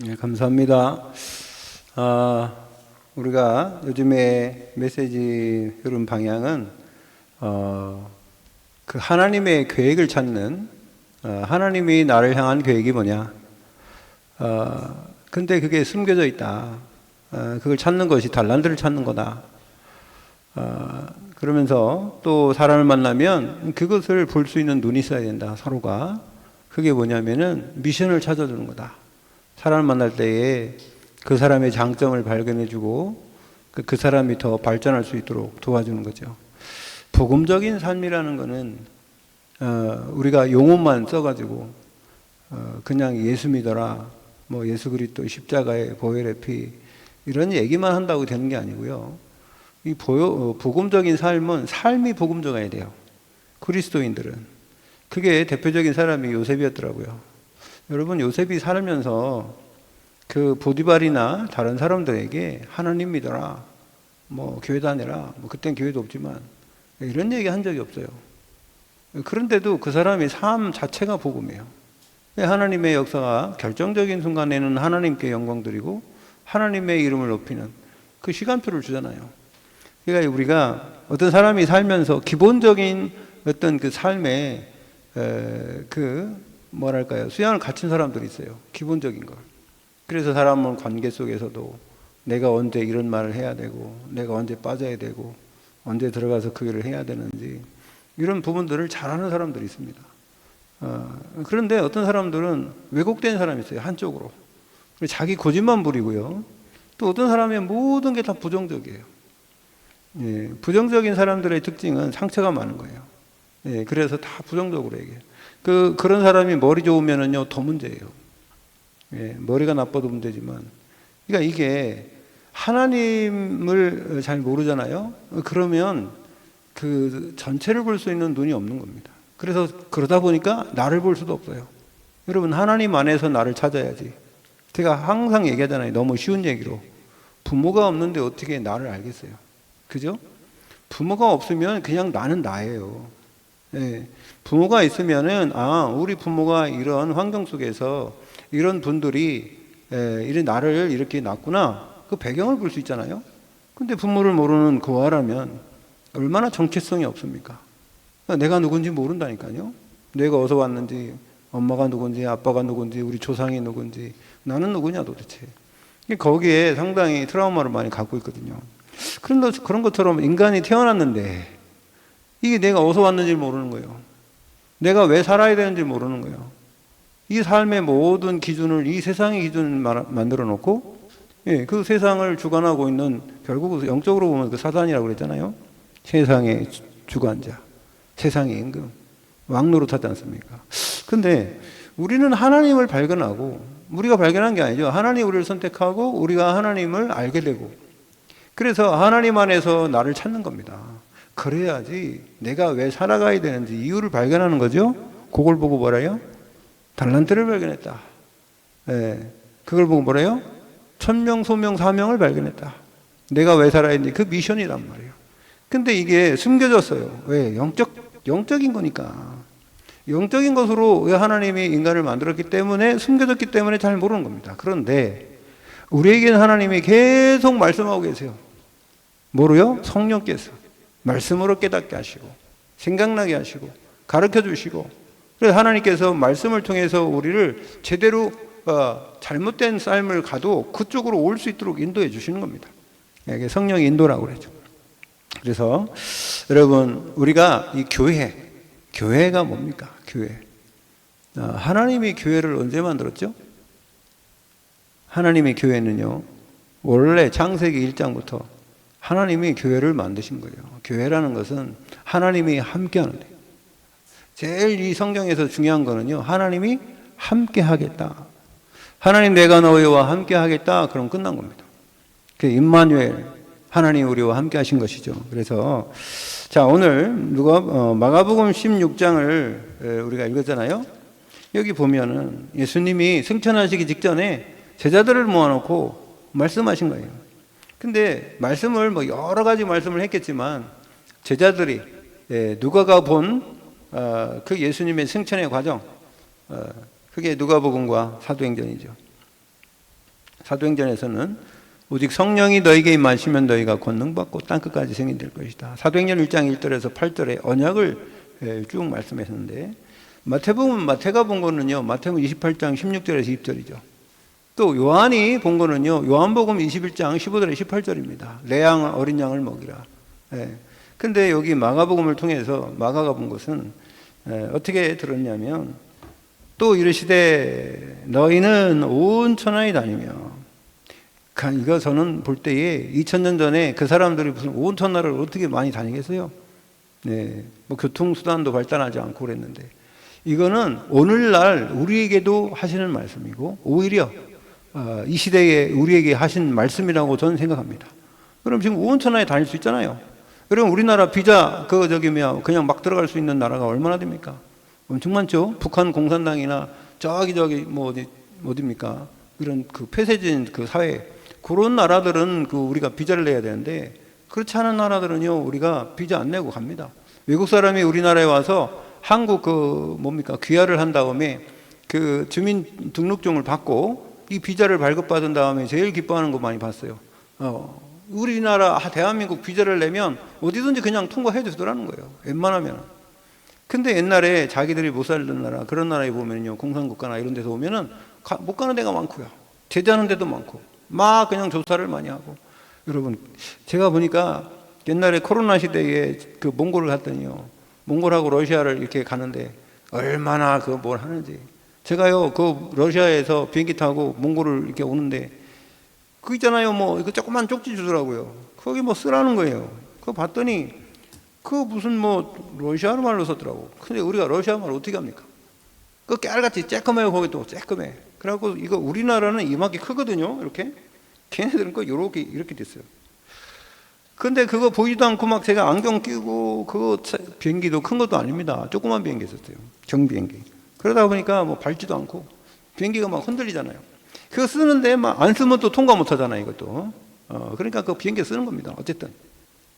네, 감사합니다. 우리가 요즘에 메시지 흐름 방향은 그 하나님의 계획을 찾는 하나님이 나를 향한 계획이 뭐냐? 근데 그게 숨겨져 있다. 그걸 찾는 것이 달란트를 찾는 거다. 그러면서 또 사람을 만나면 그것을 볼 수 있는 눈이 있어야 된다. 서로가. 그게 뭐냐면은 미션을 찾아주는 거다. 사람을 만날 때에 그 사람의 장점을 발견해주고 그 사람이 더 발전할 수 있도록 도와주는 거죠. 복음적인 삶이라는 거는 우리가 용어만 써가지고 그냥 예수 믿어라, 뭐 예수 그리스도 십자가의 보혈의 피 이런 얘기만 한다고 되는 게 아니고요. 이 복음적인 삶은 삶이 복음적이어야 돼요. 그리스도인들은. 그게 대표적인 사람이 요셉이었더라고요. 여러분, 요셉이 살면서 그 보디발이나 다른 사람들에게 하나님 믿어라, 뭐 교회 다녀라, 뭐 그땐 교회도 없지만 이런 얘기 한 적이 없어요. 그런데도 그 사람의 삶 자체가 복음이에요. 하나님의 역사가 결정적인 순간에는 하나님께 영광 드리고 하나님의 이름을 높이는 그 시간표를 주잖아요. 그러니까 우리가 어떤 사람이 살면서 기본적인 어떤 그 삶에 뭐랄까요, 수양을 갖춘 사람들이 있어요. 기본적인 걸. 그래서 사람은 관계 속에서도 내가 언제 이런 말을 해야 되고 내가 언제 빠져야 되고 언제 들어가서 그 일을 해야 되는지 이런 부분들을 잘하는 사람들이 있습니다. 그런데 어떤 사람들은 왜곡된 사람이 있어요. 한쪽으로. 자기 고집만 부리고요. 또 어떤 사람의 모든 게 다 부정적이에요. 예, 부정적인 사람들의 특징은 상처가 많은 거예요. 예, 그래서 다 부정적으로 얘기해요. 그런 사람이 머리 좋으면은요, 더 문제예요. 예, 머리가 나빠도 문제지만. 그러니까 이게 하나님을 잘 모르잖아요? 그러면 그 전체를 볼 수 있는 눈이 없는 겁니다. 그래서 그러다 보니까 나를 볼 수도 없어요. 여러분, 하나님 안에서 나를 찾아야지. 제가 항상 얘기하잖아요. 너무 쉬운 얘기로. 부모가 없는데 어떻게 나를 알겠어요? 그죠? 부모가 없으면 그냥 나는 나예요. 예, 부모가 있으면은 우리 부모가 이런 환경 속에서 이런 분들이 이런 나를 이렇게 낳았구나 그 배경을 볼 수 있잖아요. 근데 부모를 모르는 고아라면 얼마나 정체성이 없습니까? 내가 누군지 모른다니까요. 내가 어디서 왔는지, 엄마가 누군지, 아빠가 누군지, 우리 조상이 누군지, 나는 누구냐 도대체. 거기에 상당히 트라우마를 많이 갖고 있거든요. 그런 것처럼 인간이 태어났는데 이게 내가 어디서 왔는지 모르는 거예요. 내가 왜 살아야 되는지 모르는 거예요. 이 삶의 모든 기준을, 이 세상의 기준을 만들어 놓고, 예, 그 세상을 주관하고 있는, 결국 영적으로 보면 그 사단이라고 그랬잖아요. 세상의 주관자, 세상의 임금, 왕노릇 하지 않습니까? 근데 우리는 하나님을 발견하고, 우리가 발견한 게 아니죠. 하나님이 우리를 선택하고, 우리가 하나님을 알게 되고, 그래서 하나님 안에서 나를 찾는 겁니다. 그래야지 내가 왜 살아가야 되는지 이유를 발견하는 거죠. 그걸 보고 뭐래요? 달란트를 발견했다. 예, 그걸 보고 뭐래요? 천명, 소명, 사명을 발견했다. 내가 왜 살아야 되는지 그 미션이란 말이에요. 근데 이게 숨겨졌어요. 왜? 영적인 거니까. 영적인 것으로 하나님이 인간을 만들었기 때문에 숨겨졌기 때문에 잘 모르는 겁니다. 그런데 우리에게는 하나님이 계속 말씀하고 계세요. 뭐로요? 성령께서 말씀으로 깨닫게 하시고 생각나게 하시고 가르쳐 주시고, 그래서 하나님께서 말씀을 통해서 우리를 제대로 잘못된 삶을 가도 그쪽으로 올 수 있도록 인도해 주시는 겁니다. 이게 성령의 인도라고 그러죠. 그래서 여러분, 우리가 이 교회가 뭡니까? 교회. 하나님이 교회를 언제 만들었죠? 하나님의 교회는요, 원래 창세기 1장부터 하나님이 교회를 만드신 거예요. 교회라는 것은 하나님이 함께 하는 데요. 제일 이 성경에서 중요한 거는요, 하나님이 함께 하겠다. 하나님 내가 너희와 함께 하겠다. 그럼 끝난 겁니다. 그 임마누엘, 하나님 우리와 함께 하신 것이죠. 그래서 자, 오늘 마가복음 16장을 우리가 읽었잖아요. 여기 보면은 예수님이 승천하시기 직전에 제자들을 모아놓고 말씀하신 거예요. 근데 말씀을 뭐 여러 가지 말씀을 했겠지만 제자들이 누가가 본 그 예수님의 승천의 과정, 그게 누가복음과 사도행전이죠. 사도행전에서는 오직 성령이 너에게 임하시면 너희가 권능받고 땅끝까지 승인될 것이다. 사도행전 1장 1절에서 8절에 언약을 쭉 말씀하셨는데, 마태가 본 거는요, 마태복음 28장 16절에서 20절이죠. 또 요한이 본 거는요, 요한복음 21장 15절에 18절입니다. 레양 어린 양을 먹이라. 근데 여기 마가복음을 통해서 마가가 본 것은 어떻게 들었냐면, 또 이르시되 너희는 온 천하에 다니며, 이거 저는 볼 때에 2000년 전에 그 사람들이 무슨 온 천하를 어떻게 많이 다니겠어요? 뭐 교통수단도 발달하지 않고 그랬는데, 이거는 오늘날 우리에게도 하시는 말씀이고 오히려 이 시대에 우리에게 하신 말씀이라고 저는 생각합니다. 그럼 지금 온 천하에 다닐 수 있잖아요. 그럼 우리나라 비자 그냥 막 들어갈 수 있는 나라가 얼마나 됩니까? 엄청 많죠. 북한 공산당이나 저기 뭐 어디입니까? 이런 그 폐쇄적인 그 사회, 그런 나라들은 우리가 비자를 내야 되는데, 그렇지 않은 나라들은요 우리가 비자 안 내고 갑니다. 외국 사람이 우리나라에 와서 한국 귀화를 한 다음에 그 주민 등록증을 받고 이 비자를 발급받은 다음에 제일 기뻐하는 거 많이 봤어요. 우리나라 대한민국 비자를 내면 어디든지 그냥 통과해 주더라는 거예요, 웬만하면. 근데 옛날에 자기들이 못 살던 나라, 그런 나라에 보면요, 공산국가나 이런 데서 오면은 못 가는 데가 많고요, 제재하는 데도 많고, 막 그냥 조사를 많이 하고. 여러분, 제가 보니까 옛날에 코로나 시대에 그 몽골을 갔더니요, 몽골하고 러시아를 이렇게 가는데 얼마나 뭘 하는지. 제가요, 러시아에서 비행기 타고 몽골을 이렇게 오는데, 있잖아요, 이거 조그만 쪽지 주더라고요. 거기 쓰라는 거예요. 그거 봤더니, 무슨 러시아 말로 썼더라고. 근데 우리가 러시아 말 어떻게 합니까? 깨알같이 쬐끔해요, 거기 또 쬐끔해. 그래갖고 이거 우리나라는 이만큼 크거든요, 이렇게. 걔네들은 이렇게 됐어요. 근데 그거 보이지도 않고 막 제가 안경 끼고, 비행기도 큰 것도 아닙니다. 조그만 비행기 있었어요. 경비행기. 그러다 보니까 밟지도 않고, 비행기가 막 흔들리잖아요. 그거 쓰는데 안 쓰면 또 통과 못 하잖아요, 이것도. 그러니까 그 비행기 쓰는 겁니다. 어쨌든.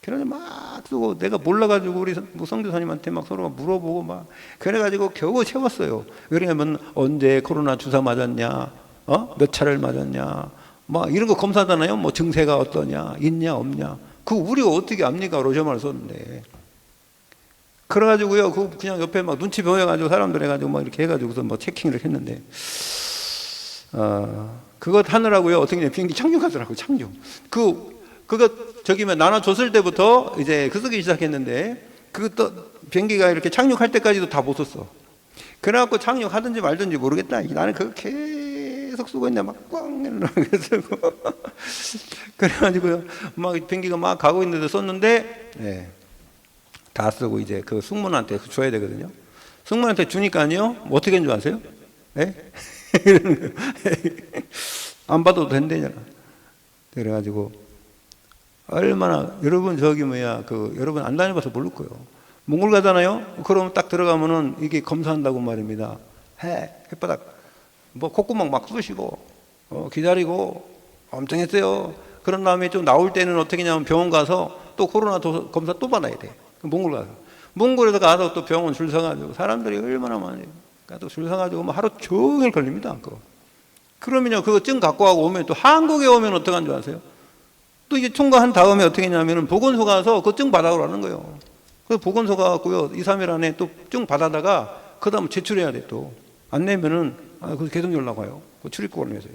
그래서 막 쓰고, 내가 몰라가지고 우리 성교사님한테 막 서로 물어보고 그래가지고 겨우 채웠어요. 왜냐면 언제 코로나 주사 맞았냐, 몇 차를 맞았냐, 이런 거 검사하잖아요. 증세가 어떠냐, 있냐, 없냐. 우리가 어떻게 압니까? 러시아말 썼는데. 그래가지고요, 그냥 옆에 눈치 보여가지고 사람들 해가지고 이렇게 해가지고서 체킹을 했는데, 그거 하느라고요, 어떻게 비행기 착륙하더라고요, 착륙. 그거 나눠줬을 때부터 이제 쓰기 시작했는데, 비행기가 이렇게 착륙할 때까지도 다 못 썼어. 그래갖고 착륙하든지 말든지 모르겠다. 나는 그거 계속 쓰고 있는데 꽝 쓰고. 그래가지고요, 비행기가 가고 있는데 썼는데, 다 쓰고 이제 승무원한테 줘야 되거든요. 승무원한테 주니까요, 어떻게 한 줄 아세요? 안 받아도 된대잖아. 그래가지고, 얼마나, 여러분 여러분 안 다녀봐서 모를 거예요. 몽골 가잖아요? 그럼 딱 들어가면은 이게 검사한다고 말입니다. 혓바닥, 콧구멍 막 쑤시고, 기다리고, 엄청 했어요. 그런 다음에 좀 나올 때는 어떻게 하냐면 병원 가서 또 코로나 검사 또 받아야 돼. 몽골 가서. 몽골에서 가서 또 병원 줄 서가지고, 사람들이 얼마나 많이, 또 줄 서가지고 하루 종일 걸립니다. 그러면요, 그거 증 갖고 가고 오면 또 한국에 오면 어떡한 줄 아세요? 또 이제 통과한 다음에 어떻게 했냐면은 보건소 가서 그 증 받아오라는 거예요. 그래서 보건소 가고요, 2, 3일 안에 또 증 받아다가 그 다음 제출해야 돼. 또 안 내면은 그래서 계속 연락 와요. 출입국을 위해서.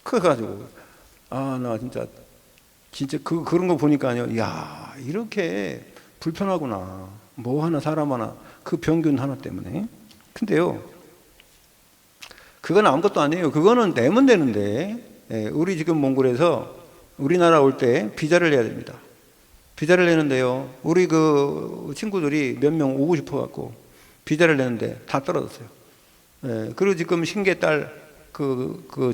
그래가지고 나 진짜 그런 거 보니까요, 야, 이렇게 불편하구나. 하나 사람 하나 병균 하나 때문에. 근데요, 그건 아무것도 아니에요. 그거는 내면 되는데, 우리 지금 몽골에서 우리나라 올 때 비자를 내야 됩니다. 비자를 내는데요, 우리 친구들이 몇 명 오고 싶어 갖고 비자를 내는데 다 떨어졌어요. 그리고 지금 신계 딸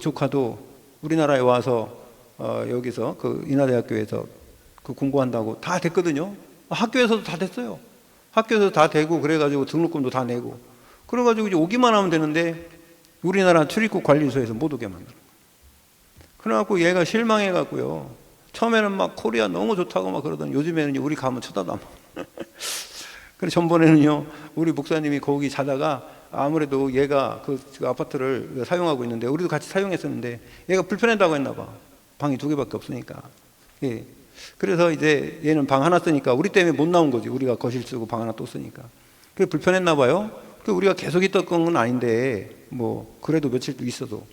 조카도 우리나라에 와서 여기서 인하대학교에서 공부한다고 다 됐거든요. 학교에서도 다 됐어요. 학교에서 다 되고, 그래가지고 등록금도 다 내고, 그래가지고 이제 오기만 하면 되는데 우리나라 출입국 관리소에서 못 오게 만들어. 그래갖고 얘가 실망해갖고요, 처음에는 코리아 너무 좋다고 그러더니 요즘에는 우리 가면 쳐다도 안 봐. 그래서 전번에는요, 우리 목사님이 거기 자다가 아무래도 얘가 그 아파트를 사용하고 있는데 우리도 같이 사용했었는데 얘가 불편하다고 했나 봐. 방이 2개밖에 없으니까. 예. 그래서 이제 얘는 방 하나 쓰니까 우리 때문에 못 나온 거지. 우리가 거실 쓰고 방 하나 또 쓰니까. 그게 불편했나 봐요. 우리가 계속 있던 건 아닌데 뭐 그래도 며칠 있어도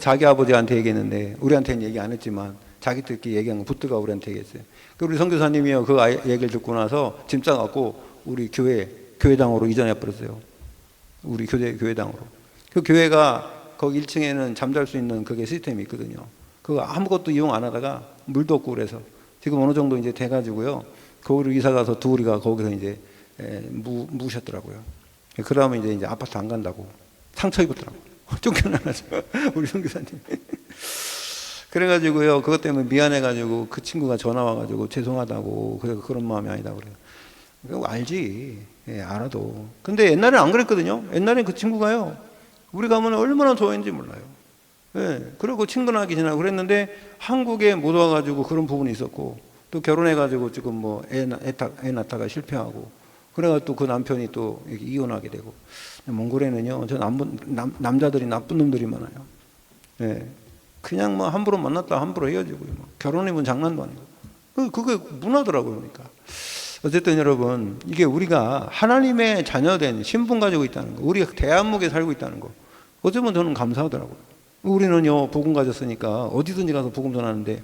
자기 아버지한테 얘기했는데 우리한테는 얘기 안 했지만 자기들끼리 얘기한 거 붙들가 우리한테 얘기했어요. 그 우리 선교사님이요 그 얘기를 듣고 나서 짐 싸갖고 우리 교회당으로 이전해 버렸어요. 우리 교회당으로. 그 교회가 거기 1층에는 잠잘 수 있는 그게 시스템이 있거든요. 그거 아무것도 이용 안 하다가 물도 없고 그래서 지금 어느 정도 이제 돼가지고요. 거기로 이사 가서 둘이가 거기서 이제 묵으셨더라고요. 그러면 이제 아파트 안 간다고 상처 입었더라고. 쫓겨나가지고 우리 선교사님. 그래가지고요 그것 때문에 미안해가지고 그 친구가 전화 와가지고 죄송하다고 그래서 그런 마음이 아니다 그래요. 그거 알지. 예, 알아도. 근데 옛날에는 안 그랬거든요. 옛날엔 그 친구가요 우리 가면 얼마나 좋아했는지 몰라요. 예, 그리고 친근하게 지나고 그랬는데 한국에 못 와가지고 그런 부분이 있었고 또 결혼해가지고 지금 뭐 애 낳다가 실패하고 그래가 또 그 남편이 또 이혼하게 되고 몽골에는요 저 남자들이 나쁜 놈들이 많아요. 예, 그냥 뭐 함부로 만났다 함부로 헤어지고요. 뭐. 결혼이면 장난도 아니고 그게 문화더라고요. 그러니까 어쨌든 여러분 이게 우리가 하나님의 자녀된 신분 가지고 있다는 거, 우리가 대한민국에 살고 있다는 거 어쩌면 저는 감사하더라고요. 우리는요 복음 가졌으니까 어디든지 가서 복음 전하는데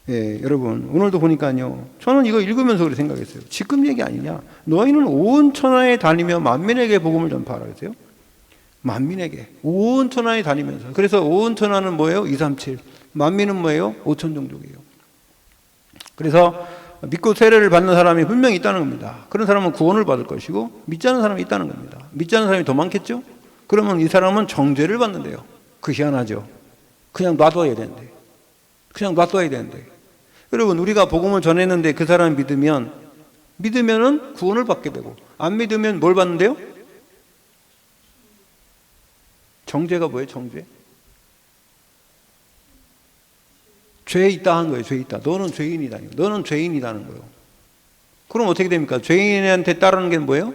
예, 여러분 오늘도 보니까요 저는 이거 읽으면서 그렇게 생각했어요. 지금 얘기 아니냐. 너희는 온 천하에 다니며 만민에게 복음을 전파하라 그랬어요. 만민에게 온 천하에 다니면서. 그래서 온 천하는 뭐예요? 237. 만민은 뭐예요? 5천 종족이에요. 그래서 믿고 세례를 받는 사람이 분명히 있다는 겁니다. 그런 사람은 구원을 받을 것이고 믿지 않는 사람이 있다는 겁니다. 믿지 않는 사람이 더 많겠죠? 그러면 이 사람은 정죄를 받는데요. 그 희한하죠. 그냥 놔둬야 되는데. 그냥 놔둬야 되는데. 여러분 우리가 복음을 전했는데 그 사람이 믿으면은 구원을 받게 되고 안 믿으면 뭘 받는데요? 정죄가 뭐예요? 정죄? 죄 있다 한 거예요. 죄 있다. 너는 죄인이다. 너는 죄인이라는 거예요. 그럼 어떻게 됩니까? 죄인한테 따르는 게 뭐예요?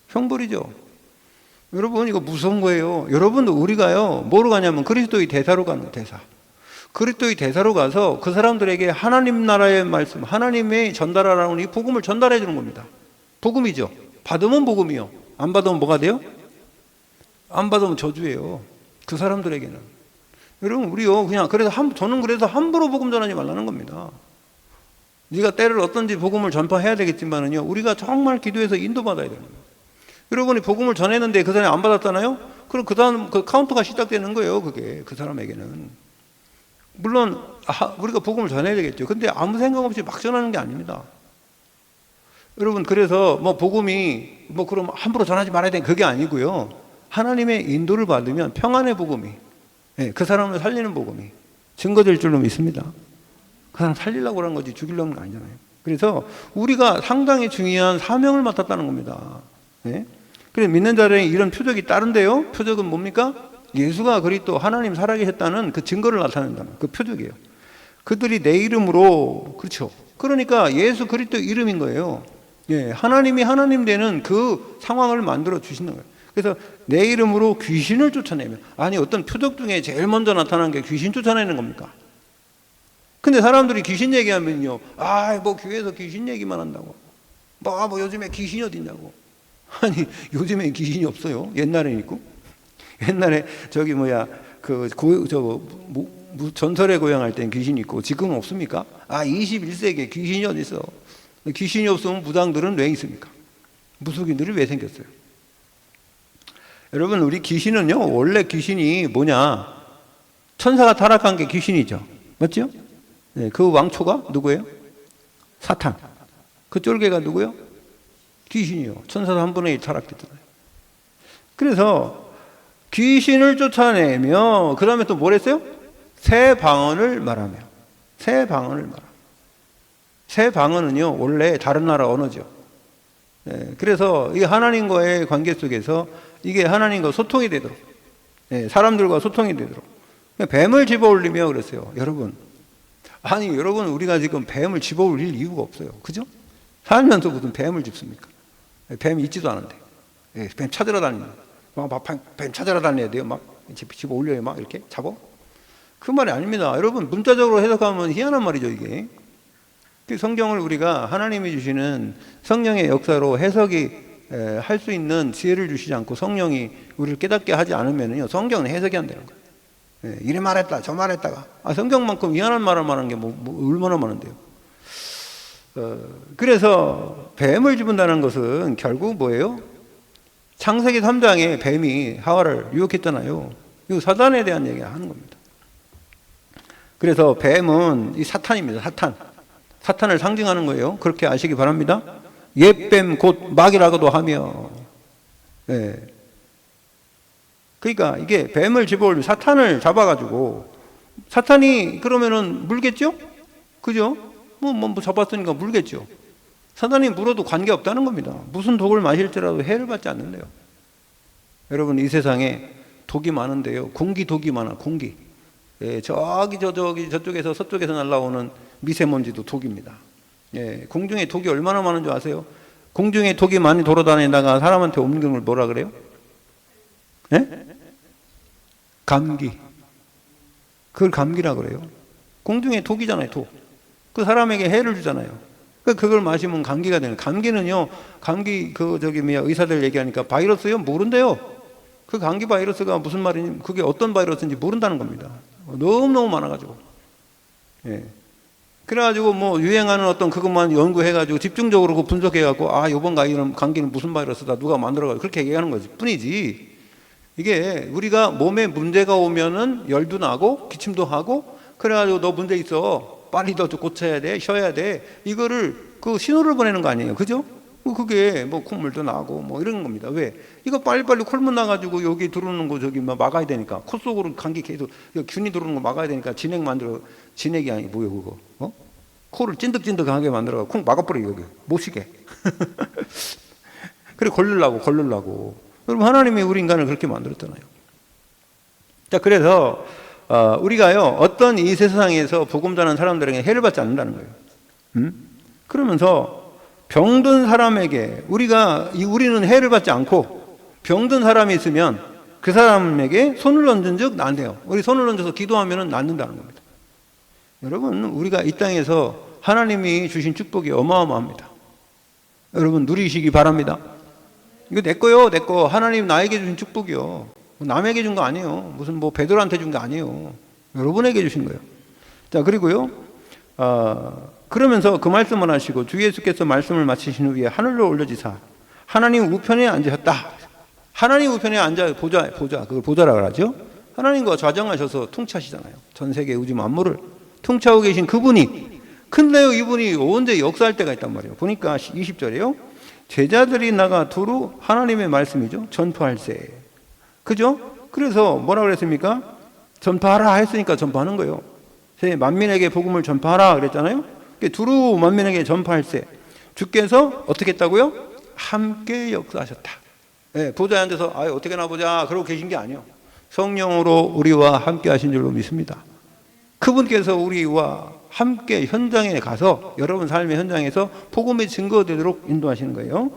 형벌이죠. 여러분 이거 무서운 거예요. 여러분도 우리가요 뭐로 가냐면 그리스도의 대사로 가는 거예요. 대사. 그리스도의 대사로 가서 그 사람들에게 하나님 나라의 말씀, 하나님의 전달하라는 이 복음을 전달해 주는 겁니다. 복음이죠. 받으면 복음이요. 안 받으면 뭐가 돼요? 안 받으면 저주예요. 그 사람들에게는. 여러분 우리요 그냥 그래서 저는 그래서 함부로 복음 전하지 말라는 겁니다. 네가 때를 어떤지 복음을 전파해야 되겠지만은요 우리가 정말 기도해서 인도받아야 됩니다. 여러분이 복음을 전했는데 그 사람이 안 받았잖아요. 그럼 그 다음 그 카운터가 시작되는 거예요. 그게 그 사람에게는. 물론 우리가 복음을 전해야 되겠죠. 근데 아무 생각 없이 막 전하는 게 아닙니다. 여러분 그래서 뭐 복음이 뭐 그럼 함부로 전하지 말아야 되는 그게 아니고요. 하나님의 인도를 받으면 평안의 복음이 예, 그 사람을 살리는 복음이 증거될 줄로 믿습니다. 그 사람 살리려고 그런 거지 죽이려는 거 아니잖아요. 그래서 우리가 상당히 중요한 사명을 맡았다는 겁니다. 예? 그래서 믿는 자들에게 이런 표적이 따른데요. 표적은 뭡니까? 예수가 그리스도 하나님 살아계셨다는 그 증거를 나타낸다는 그 표적이에요. 그들이 내 이름으로 그렇죠. 그러니까 예수 그리스도 이름인 거예요. 예, 하나님이 하나님 되는 그 상황을 만들어 주시는 거예요. 그래서 내 이름으로 귀신을 쫓아내면 아니 어떤 표적 중에 제일 먼저 나타난 게 귀신 쫓아내는 겁니까? 근데 사람들이 귀신 얘기하면요 뭐 교회에서 귀신 얘기만 한다고 뭐 요즘에 귀신이 어딨냐고. 아니 요즘에 귀신이 없어요. 옛날에는 있고 옛날에 저기 전설의 고향 할 땐 귀신이 있고 지금은 없습니까? 21세기에 귀신이 어디 있어? 귀신이 없으면 무당들은 왜 있습니까? 무속인들이 왜 생겼어요? 여러분 우리 귀신은요 원래 귀신이 뭐냐 천사가 타락한 게 귀신이죠. 맞죠? 네, 그 왕초가 누구예요? 사탄. 그 쫄개가 누구예요? 귀신이요. 천사도 한 분의 1 타락됐잖아요. 그래서 귀신을 쫓아내며 그 다음에 또 뭘 했어요? 새 방언을 말하며. 새 방언을 말하며. 새 방언은요 원래 다른 나라 언어죠. 네, 그래서 이 하나님과의 관계 속에서 이게 하나님과 소통이 되도록 네, 사람들과 소통이 되도록 뱀을 집어올리며 그랬어요. 여러분 여러분 우리가 지금 뱀을 집어올릴 이유가 없어요. 그죠? 살면서 무슨 뱀을 집습니까? 뱀이 있지도 않은데 뱀 찾으러 다니는 뱀 찾아라 다녀야 돼요. 막 집어 올려요. 막 이렇게 잡어. 그 말이 아닙니다. 여러분, 문자적으로 해석하면 희한한 말이죠, 이게. 그 성경을 우리가 하나님이 주시는 성령의 역사로 해석이 할 수 있는 지혜를 주시지 않고 성령이 우리를 깨닫게 하지 않으면요, 성경은 해석이 안 되는 거예요. 이래 말했다, 저 말했다가. 성경만큼 희한한 말을 말하는 게 얼마나 많은데요. 그래서 뱀을 집은다는 것은 결국 뭐예요? 창세기 3장에 뱀이 하와를 유혹했잖아요. 이거 사단에 대한 얘기 하는 겁니다. 그래서 뱀은 이 사탄입니다. 사탄을 상징하는 거예요. 그렇게 아시기 바랍니다. 옛뱀 곧 막이라고도 하며. 네. 그러니까 이게 뱀을 집어올리면 사탄을 잡아가지고, 사탄이 그러면은 물겠죠? 그죠? 뭐 잡았으니까 물겠죠. 사탄이 물어도 관계없다는 겁니다. 무슨 독을 마실지라도 해를 받지 않는데요. 여러분, 이 세상에 독이 많은데요, 공기 독이 많아. 공기. 저쪽에서 서쪽에서 날라오는 미세먼지도 독입니다. 공중에 독이 얼마나 많은 줄 아세요? 공중에 독이 많이 돌아다니다가 사람한테 옮기는 걸 뭐라 그래요? 감기. 그걸 감기라 그래요. 공중에 독이잖아요, 독. 그 사람에게 해를 주잖아요. 그걸 마시면 감기가 되는. 감기는요, 의사들 얘기하니까 바이러스요? 모른대요. 그 감기 바이러스가 무슨 말이니, 그게 어떤 바이러스인지 모른다는 겁니다. 너무너무 많아가지고. 그래가지고 유행하는 어떤 그것만 연구해가지고 집중적으로 그 분석해갖고, 요번 감기는 무슨 바이러스다, 누가 만들어가지고 그렇게 얘기하는 거지 뿐이지. 이게 우리가 몸에 문제가 오면은 열도 나고 기침도 하고, 그래가지고 너 문제 있어, 빨리 너 고쳐야 돼, 쉬어야 돼, 이거를 그 신호를 보내는 거 아니에요, 그죠? 그게 콧물도 나고 이런 겁니다. 왜? 이거 빨리빨리 콧물 나가지고 여기 들어오는 거 막아야 되니까, 코 속으로 감기 계속 균이 들어오는 거 막아야 되니까 진액이 아니 뭐예요 그거? 코를 찐득찐득하게 만들어 콩 막아버려, 여기 못 쉬게. 그래 걸르려고. 여러분, 하나님이 우리 인간을 그렇게 만들었잖아요. 자, 그래서 우리가요, 어떤 이 세상에서 복음 전하는 사람들에게 해를 받지 않는다는 거예요. 그러면서 병든 사람에게 우리는 해를 받지 않고, 병든 사람이 있으면 그 사람에게 손을 얹은 즉 낫네요. 우리 손을 얹어서 기도하면 낫는다는 겁니다. 여러분, 우리가 이 땅에서 하나님이 주신 축복이 어마어마합니다. 여러분, 누리시기 바랍니다. 이거 내 거요, 내 거. 하나님 나에게 주신 축복이요. 남에게 준 거 아니에요. 무슨 베드로한테 준 거 아니에요. 여러분에게 주신 거예요. 자, 그리고요, 그러면서 그 말씀을 하시고, 주 예수께서 말씀을 마치신 후에 하늘로 올려지사 하나님 우편에 앉으셨다. 하나님 우편에 앉아 보좌, 그걸 보좌라 그러죠. 하나님과 좌정하셔서 통치하시잖아요. 전 세계 우주 만물을 통치하고 계신 그분이, 근데요, 이분이 언제 역사할 때가 있단 말이에요. 보니까 20절에요. 제자들이 나가 두루 하나님의 말씀이죠, 전파할세. 그죠? 그래서 뭐라 그랬습니까? 전파하라 했으니까 전파하는 거예요. 만민에게 복음을 전파하라 그랬잖아요. 두루 만민에게 전파할세. 주께서 어떻게 했다고요? 함께 역사하셨다. 보좌에 앉아서 어떻게 나보자 그러고 계신 게 아니에요. 성령으로 우리와 함께 하신 줄로 믿습니다. 그분께서 우리와 함께 현장에 가서, 여러분 삶의 현장에서 복음의 증거되도록 인도하시는 거예요.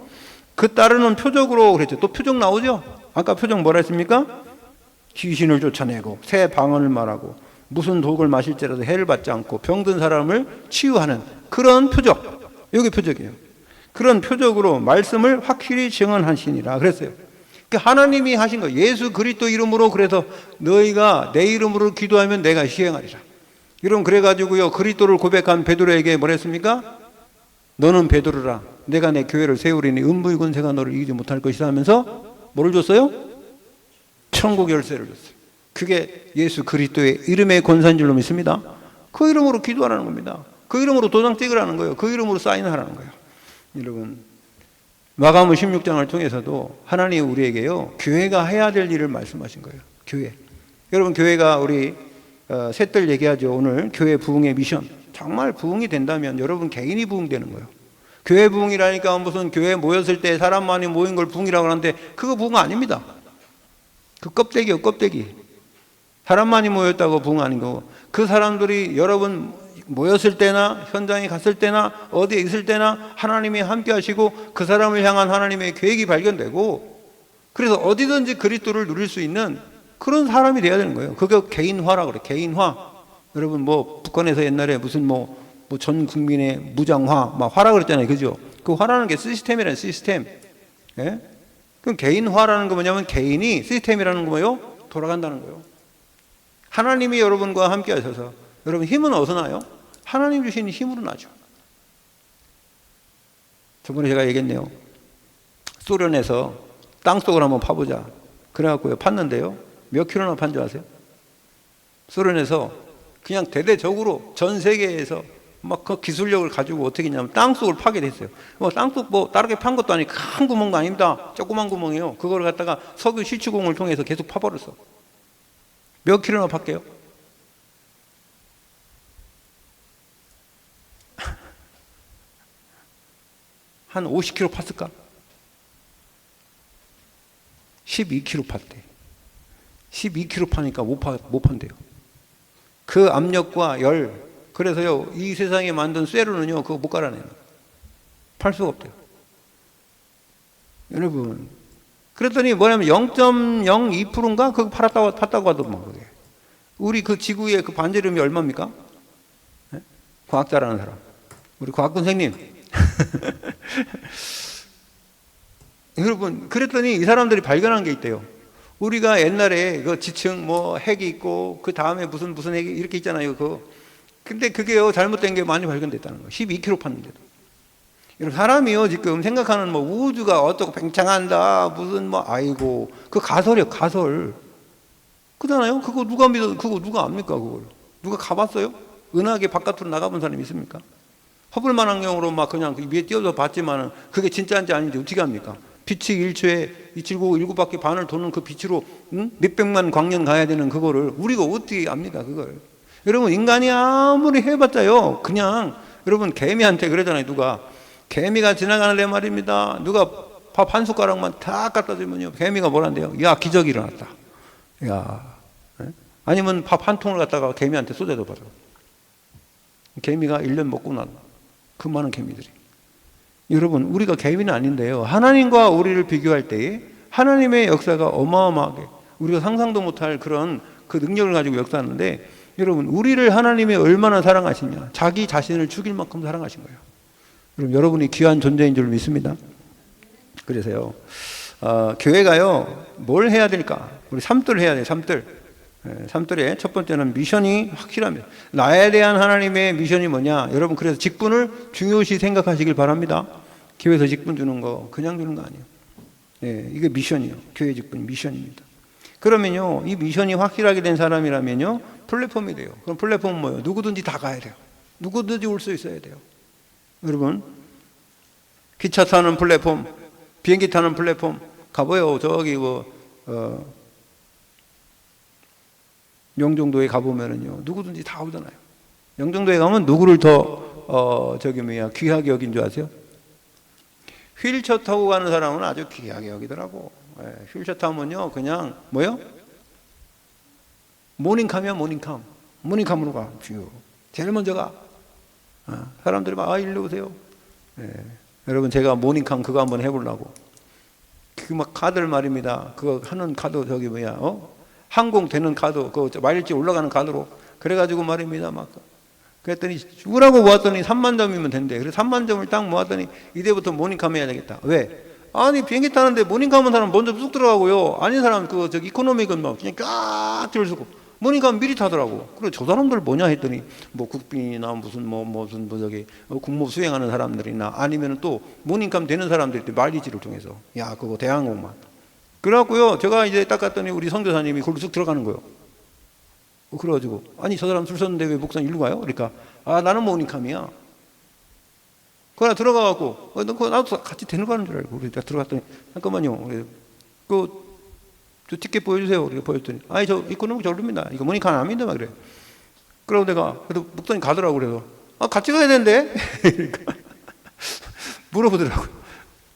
그 따르는 표적으로 그랬죠. 또 표적 나오죠. 아까 표적 뭐라 했습니까? 귀신을 쫓아내고 새 방언을 말하고 무슨 독을 마실지라도 해를 받지 않고 병든 사람을 치유하는 그런 표적. 여기 표적이에요. 그런 표적으로 말씀을 확실히 증언하시니라 그랬어요. 하나님이 하신 거예요. 예수 그리스도 이름으로. 그래서 너희가 내 이름으로 기도하면 내가 시행하리라. 여러분, 그래가지고요, 그리스도를 고백한 베드로에게 뭐라 했습니까? 너는 베드로라. 내가 내 교회를 세우리니 음부의 권세가 너를 이기지 못할 것이다 하면서 뭐를 줬어요? 천국 열쇠를 줬어요. 그게 예수 그리스도의 이름의 권세인 줄로 믿습니다. 그 이름으로 기도하라는 겁니다. 그 이름으로 도장 찍으라는 거예요. 그 이름으로 사인하라는 거예요. 여러분, 마가복음 16장을 통해서도 하나님이 우리에게요, 교회가 해야 될 일을 말씀하신 거예요. 교회. 여러분, 교회가 우리 셋들 얘기하죠. 오늘 교회 부흥의 미션. 정말 부흥이 된다면 여러분 개인이 부흥되는 거예요. 교회 부흥이라니까 무슨 교회 모였을 때 사람 많이 모인 걸 부흥이라고 하는데 그거 부흥 아닙니다. 그 껍데기요, 껍데기. 사람 많이 모였다고 부흥 아닌 거고, 그 사람들이 여러분 모였을 때나 현장에 갔을 때나 어디에 있을 때나 하나님이 함께 하시고 그 사람을 향한 하나님의 계획이 발견되고, 그래서 어디든지 그리스도를 누릴 수 있는 그런 사람이 돼야 되는 거예요. 그게 개인화라고 그래. 개인화. 여러분 뭐 북한에서 옛날에 무슨 뭐 전 국민의 무장화 막 화라 그랬잖아요. 그죠? 그 화라는 게 시스템이라는 시스템. 예? 그럼 개인화라는 거 뭐냐면 개인이 시스템이라는 거 뭐예요? 돌아간다는 거예요. 하나님이 여러분과 함께 하셔서 여러분 힘은 어디서 나요? 하나님 주신 힘으로 나죠. 저번에 제가 얘기했네요. 소련에서 땅속을 한번 파보자. 그래갖고요 팠는데요. 몇 킬로나 판 줄 아세요? 소련에서 그냥 대대적으로 전 세계에서 막 그 기술력을 가지고 어떻게 했냐면 땅속을 파게 됐어요. 땅속 뭐 다르게 판 것도 아니고 큰 구멍도 아닙니다. 조그만 구멍이에요. 그걸 갖다가 석유 실추공을 통해서 계속 파버렸어. 몇 킬로나 팔게요? 한 50km 팠을까? 12km 팠대. 12km 파니까 못 판대요. 그 압력과 열. 그래서요, 이 세상에 만든 쇠로는요, 그거 못 갈아내요. 팔 수가 없대요. 여러분. 그랬더니 뭐냐면 0.02%인가? 그거 팠다고 하더만, 그게. 우리 그 지구의 그 반지름이 얼마입니까? 네? 과학자라는 사람. 우리 과학 선생님. 여러분, 그랬더니 이 사람들이 발견한 게 있대요. 우리가 옛날에 그 지층 뭐 핵이 있고 그 다음에 무슨 핵이 이렇게 있잖아요. 근데 그게요 잘못된 게 많이 발견됐다는 거예요. 12km 팠는데도. 여러분 사람이요 지금 생각하는 뭐 우주가 어떻고 팽창한다 무슨 뭐 아이고 그 가설이요 가설. 그잖아요. 그거 누가 믿어? 그거 누가 압니까 그걸? 누가 가봤어요? 은하계 바깥으로 나가본 사람이 있습니까? 허블 망원경으로 막 그냥 위에 띄워서 봤지만은 그게 진짜인지 아닌지 어떻게 합니까? 빛이 1초에 279 반을 도는 그 빛으로 몇백만 광년 가야 되는 그거를 우리가 어떻게 압니까 그걸? 여러분 인간이 아무리 해봤자요 그냥 여러분 개미한테 그러잖아요. 누가 개미가 지나가는데 말입니다. 누가 밥 한 숟가락만 다 갖다 주면요 개미가 뭐란대요? 야 기적이 일어났다. 야 아니면 밥 한 통을 갖다가 개미한테 쏟아져 버려. 개미가 1년 먹고 난 그 많은 개미들이. 여러분 우리가 개미는 아닌데요 하나님과 우리를 비교할 때에 하나님의 역사가 어마어마하게 우리가 상상도 못할 그런 그 능력을 가지고 역사하는데 여러분 우리를 하나님이 얼마나 사랑하시냐 자기 자신을 죽일 만큼 사랑하신 거예요. 여러분 여러분이 귀한 존재인 줄 믿습니다. 그래서요 교회가요 뭘 해야 될까? 우리 삼들 해야 돼요. 삼들의 첫 번째는 미션이 확실합니다. 나에 대한 하나님의 미션이 뭐냐? 여러분 그래서 직분을 중요시 생각하시길 바랍니다. 교회에서 직분 주는 거 그냥 주는 거 아니에요. 네, 이게 미션이요. 교회 직분 미션입니다. 그러면요 이 미션이 확실하게 된 사람이라면요 플랫폼이 돼요. 그럼 플랫폼은 뭐예요? 누구든지 다 가야 돼요. 누구든지 올 수 있어야 돼요. 여러분 기차 타는 플랫폼, 비행기 타는 플랫폼 가봐요. 저기 영종도에 가보면은요 누구든지 다 오잖아요. 영종도에 가면 누구를 더 귀하게 여긴 줄 아세요? 휠체어 타고 가는 사람은 아주 귀하게 여기더라고. 휠체어 타면요 그냥 뭐요? 모닝캄이야 모닝캄으로 가. 제일 먼저 가. 사람들이 막 일로 오세요. 여러분 제가 모닝캄 그거 한번 해보려고 그 막 카드를 말입니다. 그거 하는 카드 항공 되는 카드, 그 마일지 올라가는 카드로 그래가지고 말입니다. 막 그랬더니 우라고 모았더니 3만 점이면 된대. 그래서 3만 점을 딱 모았더니 이제부터 모닝캄 해야 되겠다. 왜? 아니 비행기 타는데 모닝캄 한 사람 먼저 쑥 들어가고요. 아닌 사람 이코노미건 막 그냥 쫙 들어서고 모닝캄 미리 타더라고. 그래 저 사람들 뭐냐 했더니 뭐 국빈이나 무슨 국무 수행하는 사람들이나 아니면 또 모닝캄 되는 사람들이 마일리지를 통해서 야 그거 대항공만. 그래갖고요 제가 이제 딱 갔더니 우리 선교사님이 거기로 쑥 들어가는 거예요. 그래가지고 아니 저 사람 줄 섰는데 왜 목사님 일로 가요? 그러니까 나는 모닝캄이야. 그러나 들어가갖고 나도 같이 데려가는 줄 알고 내가 들어갔더니 잠깐만요. 저 티켓 보여주세요. 이렇게 보여줬더니 저 이코노미 저릅니다. 이거 모닝캄 아닙니다. 막 그래. 그러고 내가 그래도 목사님 가더라고. 그래서 같이 가야 되는데 물어보더라고요.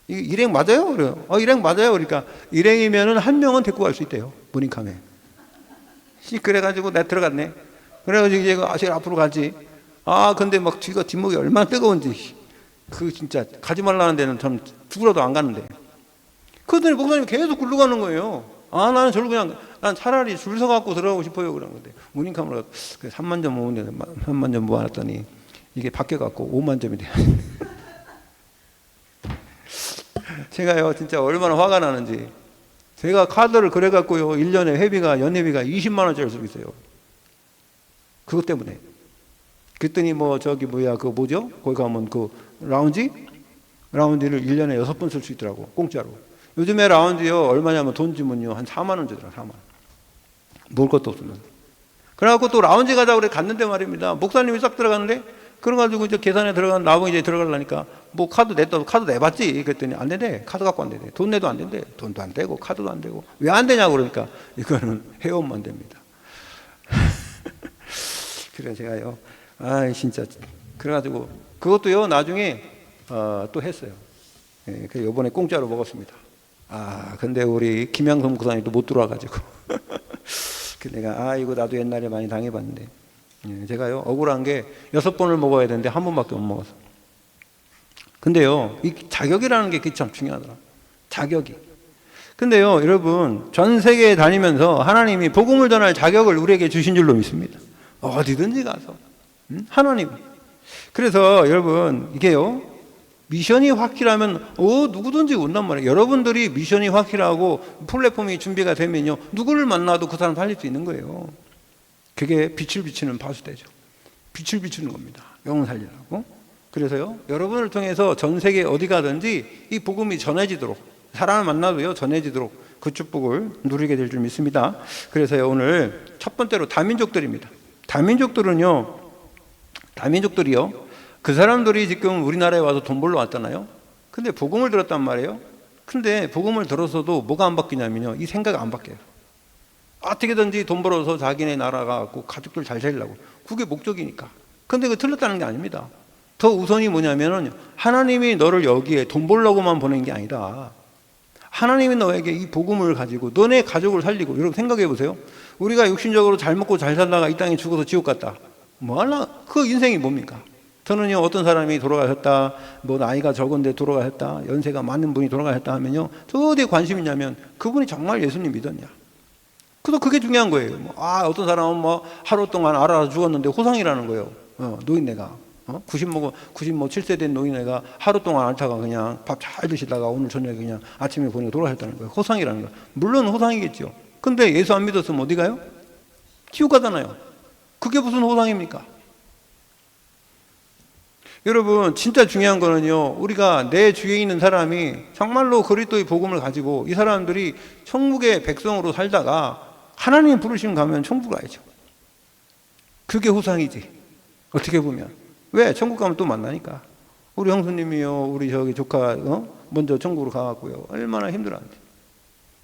일행 맞아요? 그래요. 일행 맞아요. 그러니까 일행이면은 한 명은 데리고 갈 수 있대요. 모닝캄에. 그래가지고 내가 들어갔네. 그래가지고 이제 제일 앞으로 가지. 근데 막 뒷목이 얼마나 뜨거운지. 진짜 가지 말라는 데는 전 죽으라도 안 가는데. 그랬더니 목사님이 계속 굴러가는 거예요. 아, 나는 저를 그냥, 난 차라리 줄 서갖고 들어가고 싶어요. 그런 건데. 모닝카메라 3만 점 모으는데 3만 점 모아놨더니 이게 바뀌어갖고 5만 점이 돼요. 제가요, 진짜 얼마나 화가 나는지. 제가 카드를 그래갖고요, 1년에 회비가, 연회비가 20만원짜리 쓰고 있어요. 그것 때문에. 그랬더니 그 뭐죠? 거기 가면 그 라운지를 1년에 6번 쓸 수 있더라고. 공짜로. 요즘에 라운지요, 얼마냐면 돈 주면요, 한 4만원 주더라, 4만원. 먹을 것도 없으면. 그래갖고 또 라운지 가자고 그래 갔는데 말입니다. 목사님이 싹 들어갔는데, 그래가지고 이제 계산에 나보고 이제 들어가려니까, 뭐 카드 내봤지? 그랬더니 안 된대. 카드 갖고 안 된대. 돈 내도 안 된대. 돈도 안 되고, 카드도 안 되고. 왜 안 되냐고 그러니까, 이거는 회원만 됩니다. 그래서 제가요, 진짜. 그래가지고, 그것도요, 나중에, 또 했어요. 예, 그 요번에 공짜로 먹었습니다. 근데 우리 김양성 목사님이 또 못 들어와가지고. 그 내가, 이거 나도 옛날에 많이 당해봤는데. 예, 제가요, 억울한 게 6번을 먹어야 되는데 한 번밖에 못 먹었어. 근데요, 이 자격이라는 게 참 중요하더라. 자격이. 근데요, 여러분, 전 세계에 다니면서 하나님이 복음을 전할 자격을 우리에게 주신 줄로 믿습니다. 어디든지 가서. 하나님. 그래서 여러분, 이게요, 미션이 확실하면 누구든지 온단 말이에요. 여러분들이 미션이 확실하고 플랫폼이 준비가 되면요, 누구를 만나도 그 사람 살릴 수 있는 거예요. 그게 빛을 비추는 바수대죠. 빛을 비추는 겁니다. 영혼 살리라고. 그래서요, 여러분을 통해서 전 세계 어디 가든지 이 복음이 전해지도록, 사람을 만나도요, 전해지도록 그 축복을 누리게 될 줄 믿습니다. 그래서요, 오늘 첫 번째로 다민족들입니다. 다민족들이요, 그 사람들이 지금 우리나라에 와서 돈 벌러 왔잖아요. 근데 복음을 들었단 말이에요. 근데 복음을 들었어도 뭐가 안 바뀌냐면요, 이 생각 안 바뀌어요. 어떻게든지 돈 벌어서 자기네 나라가 갖고 가족들 잘 살리려고. 그게 목적이니까. 근데 그 틀렸다는 게 아닙니다. 더 우선이 뭐냐면은, 하나님이 너를 여기에 돈 벌려고만 보낸 게 아니다. 하나님이 너에게 이 복음을 가지고 너네 가족을 살리고. 여러분 생각해 보세요. 우리가 육신적으로 잘 먹고 잘 살다가 이 땅에 죽어서 지옥 갔다. 그 인생이 뭡니까? 저는요, 어떤 사람이 돌아가셨다, 나이가 적은데 돌아가셨다, 연세가 많은 분이 돌아가셨다 하면요, 저 어디에 관심이 있냐면 그분이 정말 예수님 믿었냐. 그래서 그게 중요한 거예요. 어떤 사람은 하루 동안 알아서 죽었는데 호상이라는 거예요. 노인네가. 97세 된 노인네가 하루 동안 앓다가 그냥 밥 잘 드시다가 오늘 저녁에 그냥 아침에 보니까 돌아가셨다는 거예요. 호상이라는 거예요. 물론 호상이겠죠. 근데 예수 안 믿었으면 어디 가요? 지옥 가잖아요. 그게 무슨 호상입니까? 여러분, 진짜 중요한 거는요, 우리가 내 주위에 있는 사람이 정말로 그리스도의 복음을 가지고 이 사람들이 천국의 백성으로 살다가 하나님 부르시면 가면 천국 가야죠. 그게 호상이지. 어떻게 보면. 왜? 천국 가면 또 만나니까. 우리 형수님이요, 우리 조카, 먼저 천국으로 가갖고요. 얼마나 힘들었는지.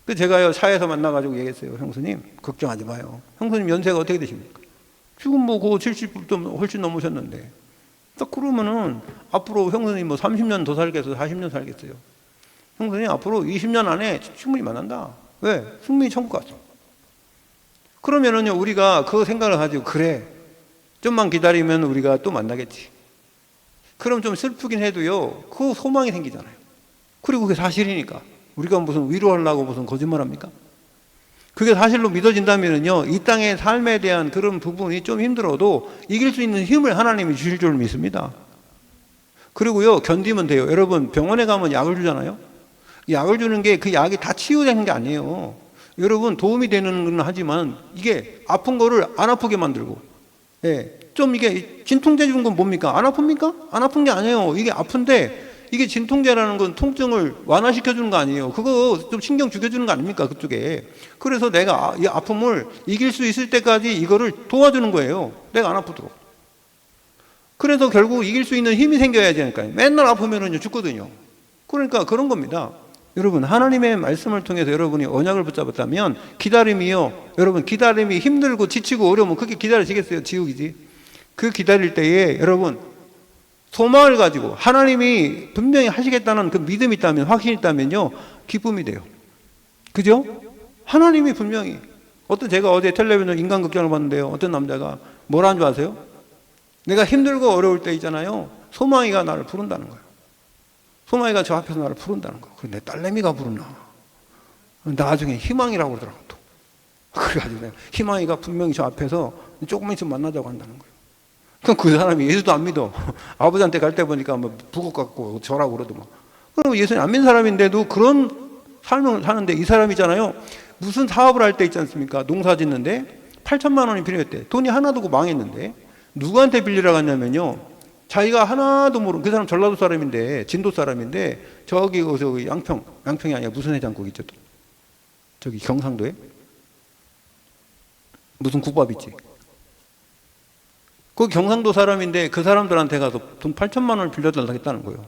그 제가요, 차에서 만나가지고 얘기했어요. 형수님, 걱정하지 마요. 형수님 연세가 어떻게 되십니까? 지금 그 70도 훨씬 넘으셨는데. 딱 그러면은 앞으로 형수님 30년 더 살겠어요? 40년 살겠어요? 형수님 앞으로 20년 안에 충분히 만난다. 왜? 승민이 천국 갔어. 그러면은요, 우리가 그 생각을 가지고, 그래, 좀만 기다리면 우리가 또 만나겠지. 그럼 좀 슬프긴 해도요, 그 소망이 생기잖아요. 그리고 그게 사실이니까. 우리가 무슨 위로하려고 무슨 거짓말 합니까? 그게 사실로 믿어진다면요, 이 땅의 삶에 대한 그런 부분이 좀 힘들어도 이길 수 있는 힘을 하나님이 주실 줄 믿습니다. 그리고요, 견디면 돼요. 여러분, 병원에 가면 약을 주잖아요. 약을 주는 게 그 약이 다 치유되는 게 아니에요. 여러분, 도움이 되는 건 하지만 이게 아픈 거를 안 아프게 만들고, 좀 이게 진통제 주는 건 뭡니까? 안 아픕니까? 안 아픈 게 아니에요. 이게 아픈데, 이게 진통제라는 건 통증을 완화시켜주는 거 아니에요. 그거 좀 신경 죽여주는 거 아닙니까? 그쪽에. 그래서 내가 이 아픔을 이길 수 있을 때까지 이거를 도와주는 거예요. 내가 안 아프도록. 그래서 결국 이길 수 있는 힘이 생겨야 되니까요. 맨날 아프면은 죽거든요. 그러니까 그런 겁니다. 여러분, 하나님의 말씀을 통해서 여러분이 언약을 붙잡았다면 기다림이요. 여러분, 기다림이 힘들고 지치고 어려우면 그게 기다려지겠어요? 지옥이지. 그 기다릴 때에 여러분, 소망을 가지고 하나님이 분명히 하시겠다는 그 믿음이 있다면, 확신이 있다면요, 기쁨이 돼요. 그죠? 하나님이 분명히. 제가 어제 텔레비전 인간극장을 봤는데요, 어떤 남자가 뭐라는 줄 아세요? 내가 힘들고 어려울 때 있잖아요, 소망이가 나를 부른다는 거예요. 소망이가 저 앞에서 나를 부른다는 거예요. 그래, 내 딸내미가 부르나? 나중에 희망이라고 그러더라고 또. 그래가지고 내가 희망이가 분명히 저 앞에서 조금만 있으면 만나자고 한다는 거예요. 그럼 그 사람이 예수도 안 믿어. 아버지한테 갈 때 보니까 뭐 북어 같고 저라고 그러더만. 그럼 예수님 안 믿는 사람인데도 그런 삶을 사는데, 이 사람이잖아요. 무슨 사업을 할 때 있지 않습니까? 농사 짓는데 8천만 원이 필요했대. 돈이 하나도 없고 망했는데 누구한테 빌리러 갔냐면요. 자기가 하나도 모르는, 그 사람 전라도 사람인데, 진도 사람인데, 저기 양평이 아니라 무슨 해장국 있죠? 저기 경상도에 무슨 국밥 있지? 그 경상도 사람인데 그 사람들한테 가서 돈 8천만 원을 빌려달라고 했다는 거예요.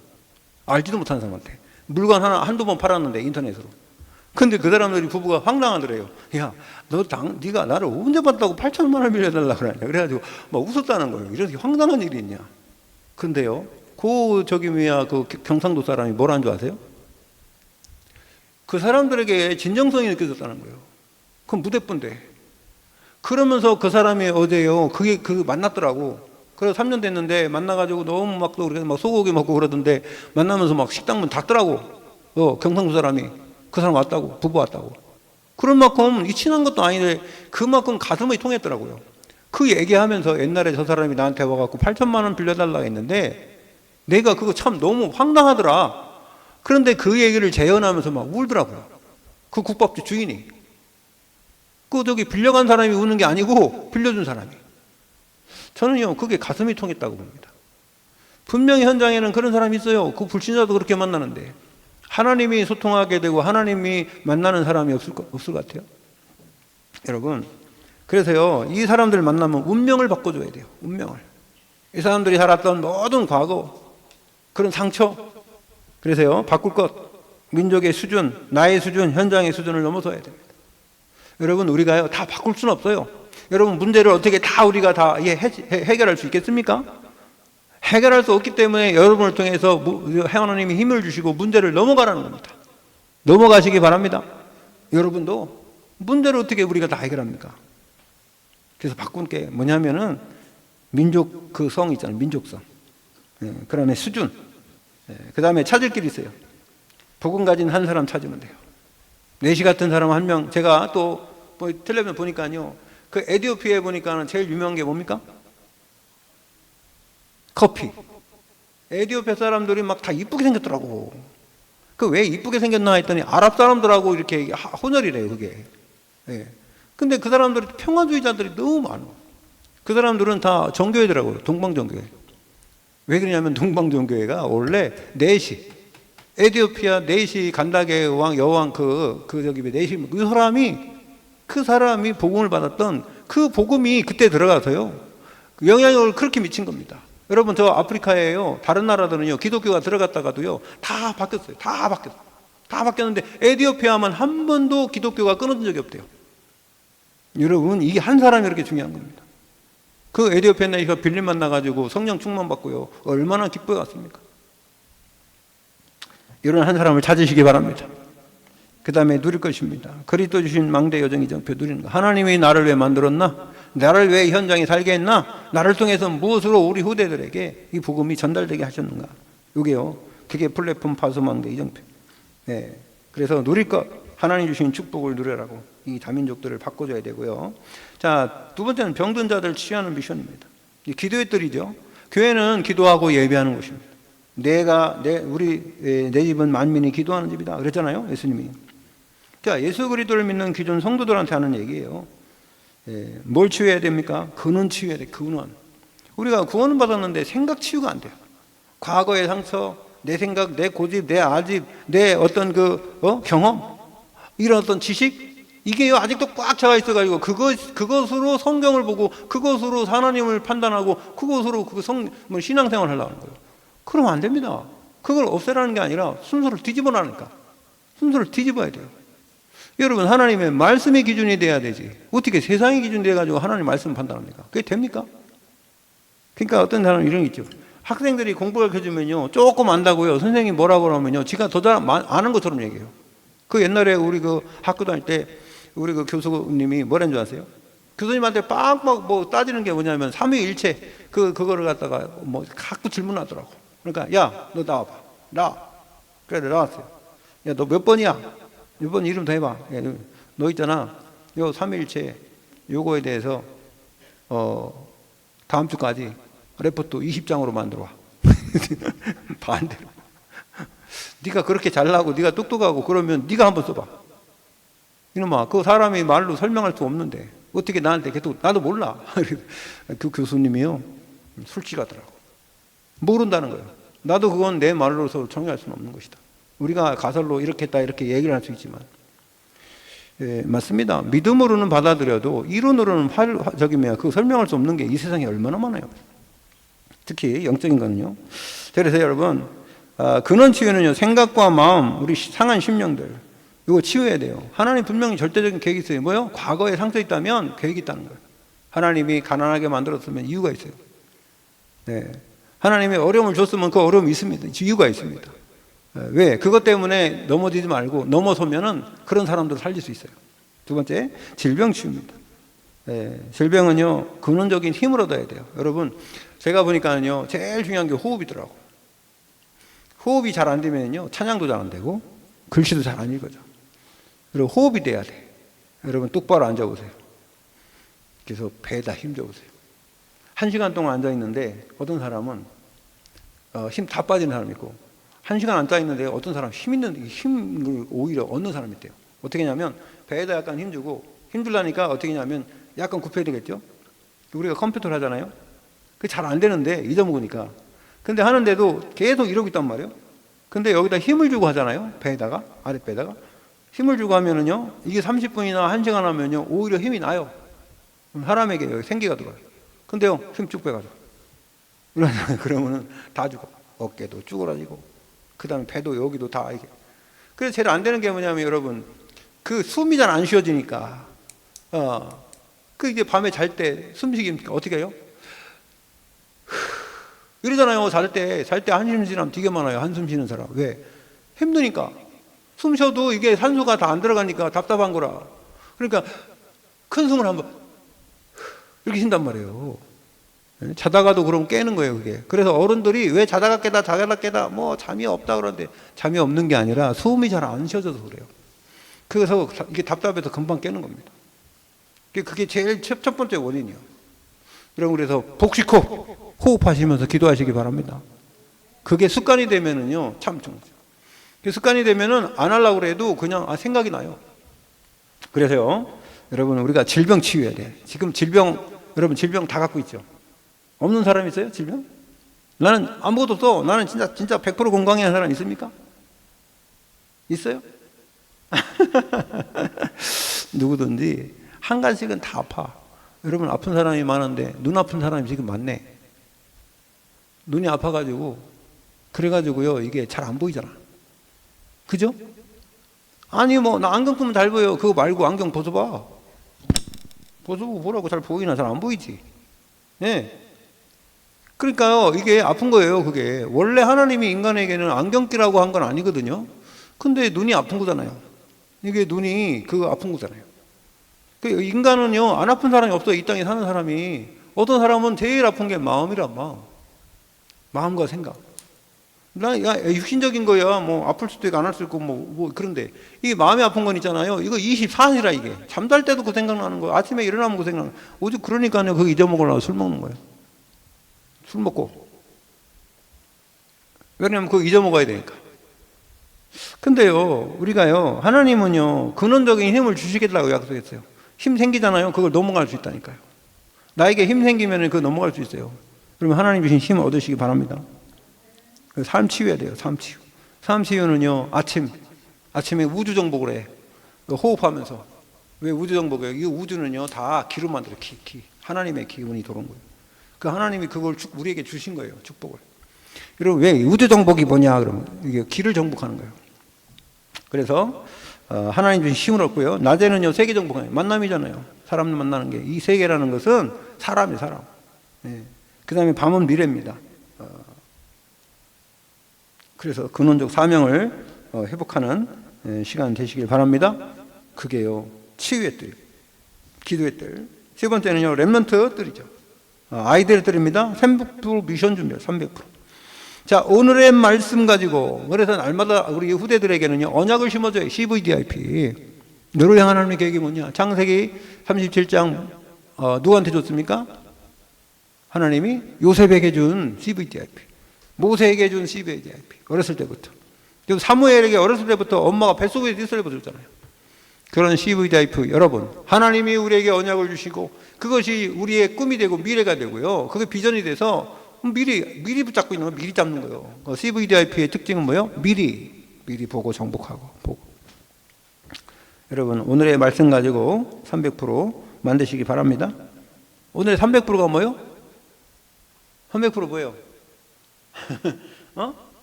알지도 못하는 사람한테. 물건 한두 번 팔았는데, 인터넷으로. 근데 그 사람들이 부부가 황당하더래요. 야, 네가 나를 언제 봤다고 8천만 원을 빌려달라고 그러냐. 그래가지고 막 웃었다는 거예요. 이렇게 황당한 일이 있냐. 근데요, 그 경상도 사람이 뭐라는 줄 아세요? 그 사람들에게 진정성이 느껴졌다는 거예요. 그건 무대뿐데. 그러면서 그 사람이 어제요, 만났더라고. 그래서 3년 됐는데 만나가지고 너무 막 또 막 소고기 먹고 그러던데, 만나면서 막 식당 문 닫더라고. 경상도 사람이. 그 사람 왔다고, 부부 왔다고. 그런 만큼 이 친한 것도 아닌데 그만큼 가슴이 통했더라고요. 그 얘기하면서 옛날에 저 사람이 나한테 와갖고 8천만 원 빌려달라고 했는데 내가 그거 참 너무 황당하더라. 그런데 그 얘기를 재현하면서 막 울더라고요. 그 국밥집 주인이. 빌려간 사람이 우는 게 아니고 빌려준 사람이. 저는요, 그게 가슴이 통했다고 봅니다. 분명히 현장에는 그런 사람이 있어요. 그 불신자도 그렇게 만나는데 하나님이 소통하게 되고 하나님이 만나는 사람이 없을 것 같아요. 여러분, 그래서요, 이 사람들 만나면 운명을 바꿔줘야 돼요. 운명을. 이 사람들이 살았던 모든 과거, 그런 상처, 그래서요, 바꿀 것, 민족의 수준, 나의 수준, 현장의 수준을 넘어서야 됩니다. 여러분, 우리가요, 다 바꿀 수는 없어요. 여러분, 문제를 어떻게 우리가 다 해결할 수 있겠습니까? 해결할 수 없기 때문에 여러분을 통해서 하나님이 힘을 주시고 문제를 넘어가라는 겁니다. 넘어가시기 바랍니다. 여러분도 문제를 어떻게 우리가 다 해결합니까? 그래서 바꾼 게 뭐냐면은 민족 그 성 있잖아요. 민족성. 그 다음에 수준. 그 다음에 찾을 길이 있어요. 복음 가진 한 사람 찾으면 돼요. 내시 같은 사람 한 명. 제가 또 텔레비전 보니까요, 그 에티오피아에 보니까는 제일 유명한 게 뭡니까? 커피. 에티오피아 사람들이 막 다 이쁘게 생겼더라고. 그 왜 이쁘게 생겼나 했더니 아랍 사람들하고 이렇게 혼혈이래요, 그게. 근데 그 사람들이 평화주의자들이 너무 많아. 그 사람들은 다 정교회더라고요. 동방정교회. 왜 그러냐면 동방정교회가 원래 네시, 에티오피아 네시 간다게 여왕 네시, 그 사람이 복음을 받았던 그 복음이 그때 들어가서요, 영향력을 그렇게 미친 겁니다. 여러분, 저 아프리카에요, 다른 나라들은요, 기독교가 들어갔다가도요, 다 바뀌었어요. 다 바뀌었는데 에티오피아만 한 번도 기독교가 끊어진 적이 없대요. 여러분, 이게 한 사람이 이렇게 중요한 겁니다. 그 에티오피아 나이가 빌림 만나가지고 성령 충만 받고요, 얼마나 기뻐해 왔습니까? 이런 한 사람을 찾으시기 바랍니다. 그 다음에 누릴 것입니다. 그리스도 주신 망대 여정이 정표 누리는 거. 하나님이 나를 왜 만들었나? 나를 왜 현장에 살게 했나? 나를 통해서 무엇으로 우리 후대들에게 이 복음이 전달되게 하셨는가? 이게요, 그게 플랫폼 파수 망대 이정표. 그래서 누릴 것, 하나님 주신 축복을 누려라고 이 다민족들을 바꿔줘야 되고요. 자, 두 번째는 병든 자들을 치유하는 미션입니다. 기도의 뜰이죠. 교회는 기도하고 예배하는 곳입니다. 내 집은 만민이 기도하는 집이다 그랬잖아요, 예수님이. 자, 예수 그리스도를 믿는 기존 성도들한테 하는 얘기예요. 뭘 치유해야 됩니까? 근원 치유해야 돼. 근원. 우리가 구원을 받았는데 생각 치유가 안 돼요. 과거의 상처, 내 생각, 내 고집, 내 아집, 내 어떤 경험, 이런 어떤 지식, 이게요 아직도 꽉 차가 있어가지고 그것으로 성경을 보고 그것으로 하나님을 판단하고 그것으로 신앙생활을 하려고 하는 거예요. 그러면 안 됩니다. 그걸 없애라는 게 아니라 순서를 뒤집어라니까. 순서를 뒤집어야 돼요. 여러분, 하나님의 말씀의 기준이 돼야 되지. 어떻게 세상의 기준이 돼가지고 하나님 말씀을 판단합니까? 그게 됩니까? 그러니까 어떤 사람은 이런 게 있죠. 학생들이 공부를 해주면요, 조금 안다고요, 선생님이 뭐라고 그러면요, 지가 더 잘 아는 것처럼 얘기해요. 그 옛날에 우리 학교 다닐 때 우리 교수님이 뭐라는 줄 아세요? 교수님한테 빡빡 따지는 게 뭐냐면 삼위일체 그거를 갖다가 자꾸 질문하더라고. 그러니까 야, 너 나와봐. 그래, 나왔어요. 야, 너 몇 번이야? 이번 이름 더 해봐. 너 있잖아. 요 삼위일체 요거에 대해서 다음 주까지 레포트 20장으로 만들어 와. 반대로. 네가 그렇게 잘나고 네가 똑똑하고 그러면 네가 한번 써봐. 이놈아, 그 사람이 말로 설명할 수 없는데 어떻게 나한테 계속, 나도 몰라. 그 교수님이요, 솔직하더라고. 모른다는 거예요. 나도 그건 내 말로서 정의할 수는 없는 것이다. 우리가 가설로 이렇게 했다 이렇게 얘기를 할 수 있지만, 예, 맞습니다. 믿음으로는 받아들여도 이론으로는 그 설명할 수 없는 게 이 세상에 얼마나 많아요. 특히 영적인 거는요. 그래서 여러분, 근원 치유는요, 생각과 마음, 우리 상한 심령들, 이거 치유해야 돼요. 하나님 분명히 절대적인 계획이 있어요. 뭐요? 과거에 상처 있다면 계획이 있다는 거예요. 하나님이 가난하게 만들었으면 이유가 있어요. 네. 하나님이 어려움을 줬으면 그 어려움이 있습니다. 이유가 있습니다. 왜? 그것 때문에 넘어지지 말고 넘어서면은 그런 사람들을 살릴 수 있어요. 두 번째, 질병 치유입니다. 네. 질병은요, 근원적인 힘을 얻어야 돼요. 여러분, 제가 보니까는요, 제일 중요한 게 호흡이더라고. 호흡이 잘 안 되면요, 찬양도 잘 안 되고, 글씨도 잘 안 읽어져. 그리고 호흡이 돼야 돼. 여러분, 똑바로 앉아보세요. 그래서 배에다 힘 줘보세요. 1시간 동안 앉아있는데, 어떤 사람은, 힘 다 빠지는 사람이 있고, 1시간 앉아있는데, 어떤 사람은 힘을 오히려 얻는 사람이 있대요. 어떻게 하냐면, 배에다 약간 힘 주고, 힘 주려니까 어떻게 하냐면, 약간 굽혀야 되겠죠? 우리가 컴퓨터를 하잖아요? 그게 잘 안 되는데, 잊어먹으니까. 근데 하는데도 계속 이러고 있단 말이에요. 근데 여기다 힘을 주고 하잖아요. 배에다가, 아랫배에다가. 힘을 주고 하면은요, 이게 30분이나 1시간 하면요, 오히려 힘이 나요. 사람에게 여기 생기가 들어요. 근데요, 힘 쭉 빼가지고. 그러면은 다 죽어. 어깨도 쭈그러지고, 그 다음에 배도 여기도 다 이게. 그래서 제일 안 되는 게 뭐냐면 여러분, 그 숨이 잘 안 쉬어지니까, 그 이제 밤에 잘 때 숨쉬기 어떻게 해요? 이러잖아요. 잘 때 한숨 쉬는 사람 되게 많아요. 한숨 쉬는 사람. 왜? 힘드니까. 숨 쉬어도 이게 산소가 다 안 들어가니까 답답한 거라. 그러니까 큰 숨을 한번 이렇게 쉰단 말이에요. 자다가도 그럼 깨는 거예요, 그게. 그래서 어른들이 왜 자다가 깨다 뭐 잠이 없다 그러는데 잠이 없는 게 아니라 숨이 잘 안 쉬어져서 그래요. 그래서 이게 답답해서 금방 깨는 겁니다. 그게 제일 첫 번째 원인이에요. 여러분, 그래서 복식호흡, 호흡하시면서 기도하시기 바랍니다. 그게 습관이 되면은요, 참 좋죠. 습관이 되면은 안 하려고 해도 그냥 생각이 나요. 그래서요, 여러분, 우리가 질병 치유해야 돼. 지금 여러분 질병 다 갖고 있죠? 없는 사람 있어요? 질병? 나는 아무것도 없어. 나는 진짜 100% 건강한 사람 있습니까? 있어요? 누구든지 한 가지씩은 다 아파. 여러분, 아픈 사람이 많은데 눈 아픈 사람이 지금 많네. 눈이 아파가지고 그래가지고요, 이게 잘 안 보이잖아. 그죠? 아니 뭐 나 안경 쓰면 잘 보여. 그거 말고 안경 벗어봐. 벗어보고 보라고. 잘 보이나? 잘 안 보이지. 예. 그러니까요, 이게 아픈 거예요. 그게 원래 하나님이 인간에게는 안경 끼라고 한 건 아니거든요. 근데 눈이 아픈 거잖아요. 이게 눈이 그거 아픈 거잖아요. 그 인간은요, 안 아픈 사람이 없어요. 이 땅에 사는 사람이. 어떤 사람은 제일 아픈 게 마음이란 마음. 마음과 생각. 육신적인 거야. 뭐 아플 수도 있고 안 할 수도 있고 뭐 그런데 이 마음이 아픈 건 있잖아요. 이거 24시라 이게. 잠잘 때도 그 생각나는 거예요. 아침에 일어나면 그 생각나는 거예요. 오직 그러니까요, 그거 잊어먹으려고 술 먹는 거예요. 술 먹고. 왜냐면 그거 잊어먹어야 되니까. 근데요, 우리가요, 하나님은요, 근원적인 힘을 주시겠다고 약속했어요. 힘 생기잖아요. 그걸 넘어갈 수 있다니까요. 나에게 힘 생기면 그거 넘어갈 수 있어요. 그러면 하나님 주신 힘을 얻으시기 바랍니다. 삶 치유해야 돼요. 삶 치유. 삶 치유는요, 아침에 우주 정복을 해. 호흡하면서. 왜 우주 정복이에요? 이 우주는요, 다 기로 만들어요. 기. 하나님의 기운이 들어온 거예요. 그 하나님이 그걸 우리에게 주신 거예요. 축복을. 여러분, 왜 우주 정복이 뭐냐? 그러면 이게 기를 정복하는 거예요. 그래서 하나님 주신 힘을 얻고요. 낮에는요, 세계 정복해요. 만남이잖아요. 사람들 만나는 게. 이 세계라는 것은 사람이에요, 사람. 네. 그 다음에 밤은 미래입니다. 그래서 근원적 사명을 회복하는 시간 되시길 바랍니다. 그게요, 치유의 뜰, 기도의 뜰. 세 번째는요, 렘넌트 뜰이죠. 아이들의 뜰입니다. 300% 미션 준비해요. 300%. 자, 오늘의 말씀 가지고, 그래서 날마다 우리 후대들에게는요, 언약을 심어줘요. CVDIP. 너를 향한 하나님의 계획이 뭐냐? 창세기 37장, 누구한테 줬습니까? 하나님이 요셉에게 준 CVDIP. 모세에게 준 CVDIP. 어렸을 때부터. 그리고 사무엘에게 어렸을 때부터 엄마가 뱃속에서 이스라엘 줬잖아요. 그런 CVDIP 여러분, 하나님이 우리에게 언약을 주시고 그것이 우리의 꿈이 되고 미래가 되고요. 그게 비전이 돼서 미리 붙잡고 있는 거 미리 잡는 거예요. CVDIP의 특징은 뭐예요? 미리 보고 정복하고 보고. 여러분, 오늘의 말씀 가지고 300% 만드시기 바랍니다. 오늘의 300%가 뭐예요? 300% 뭐예요?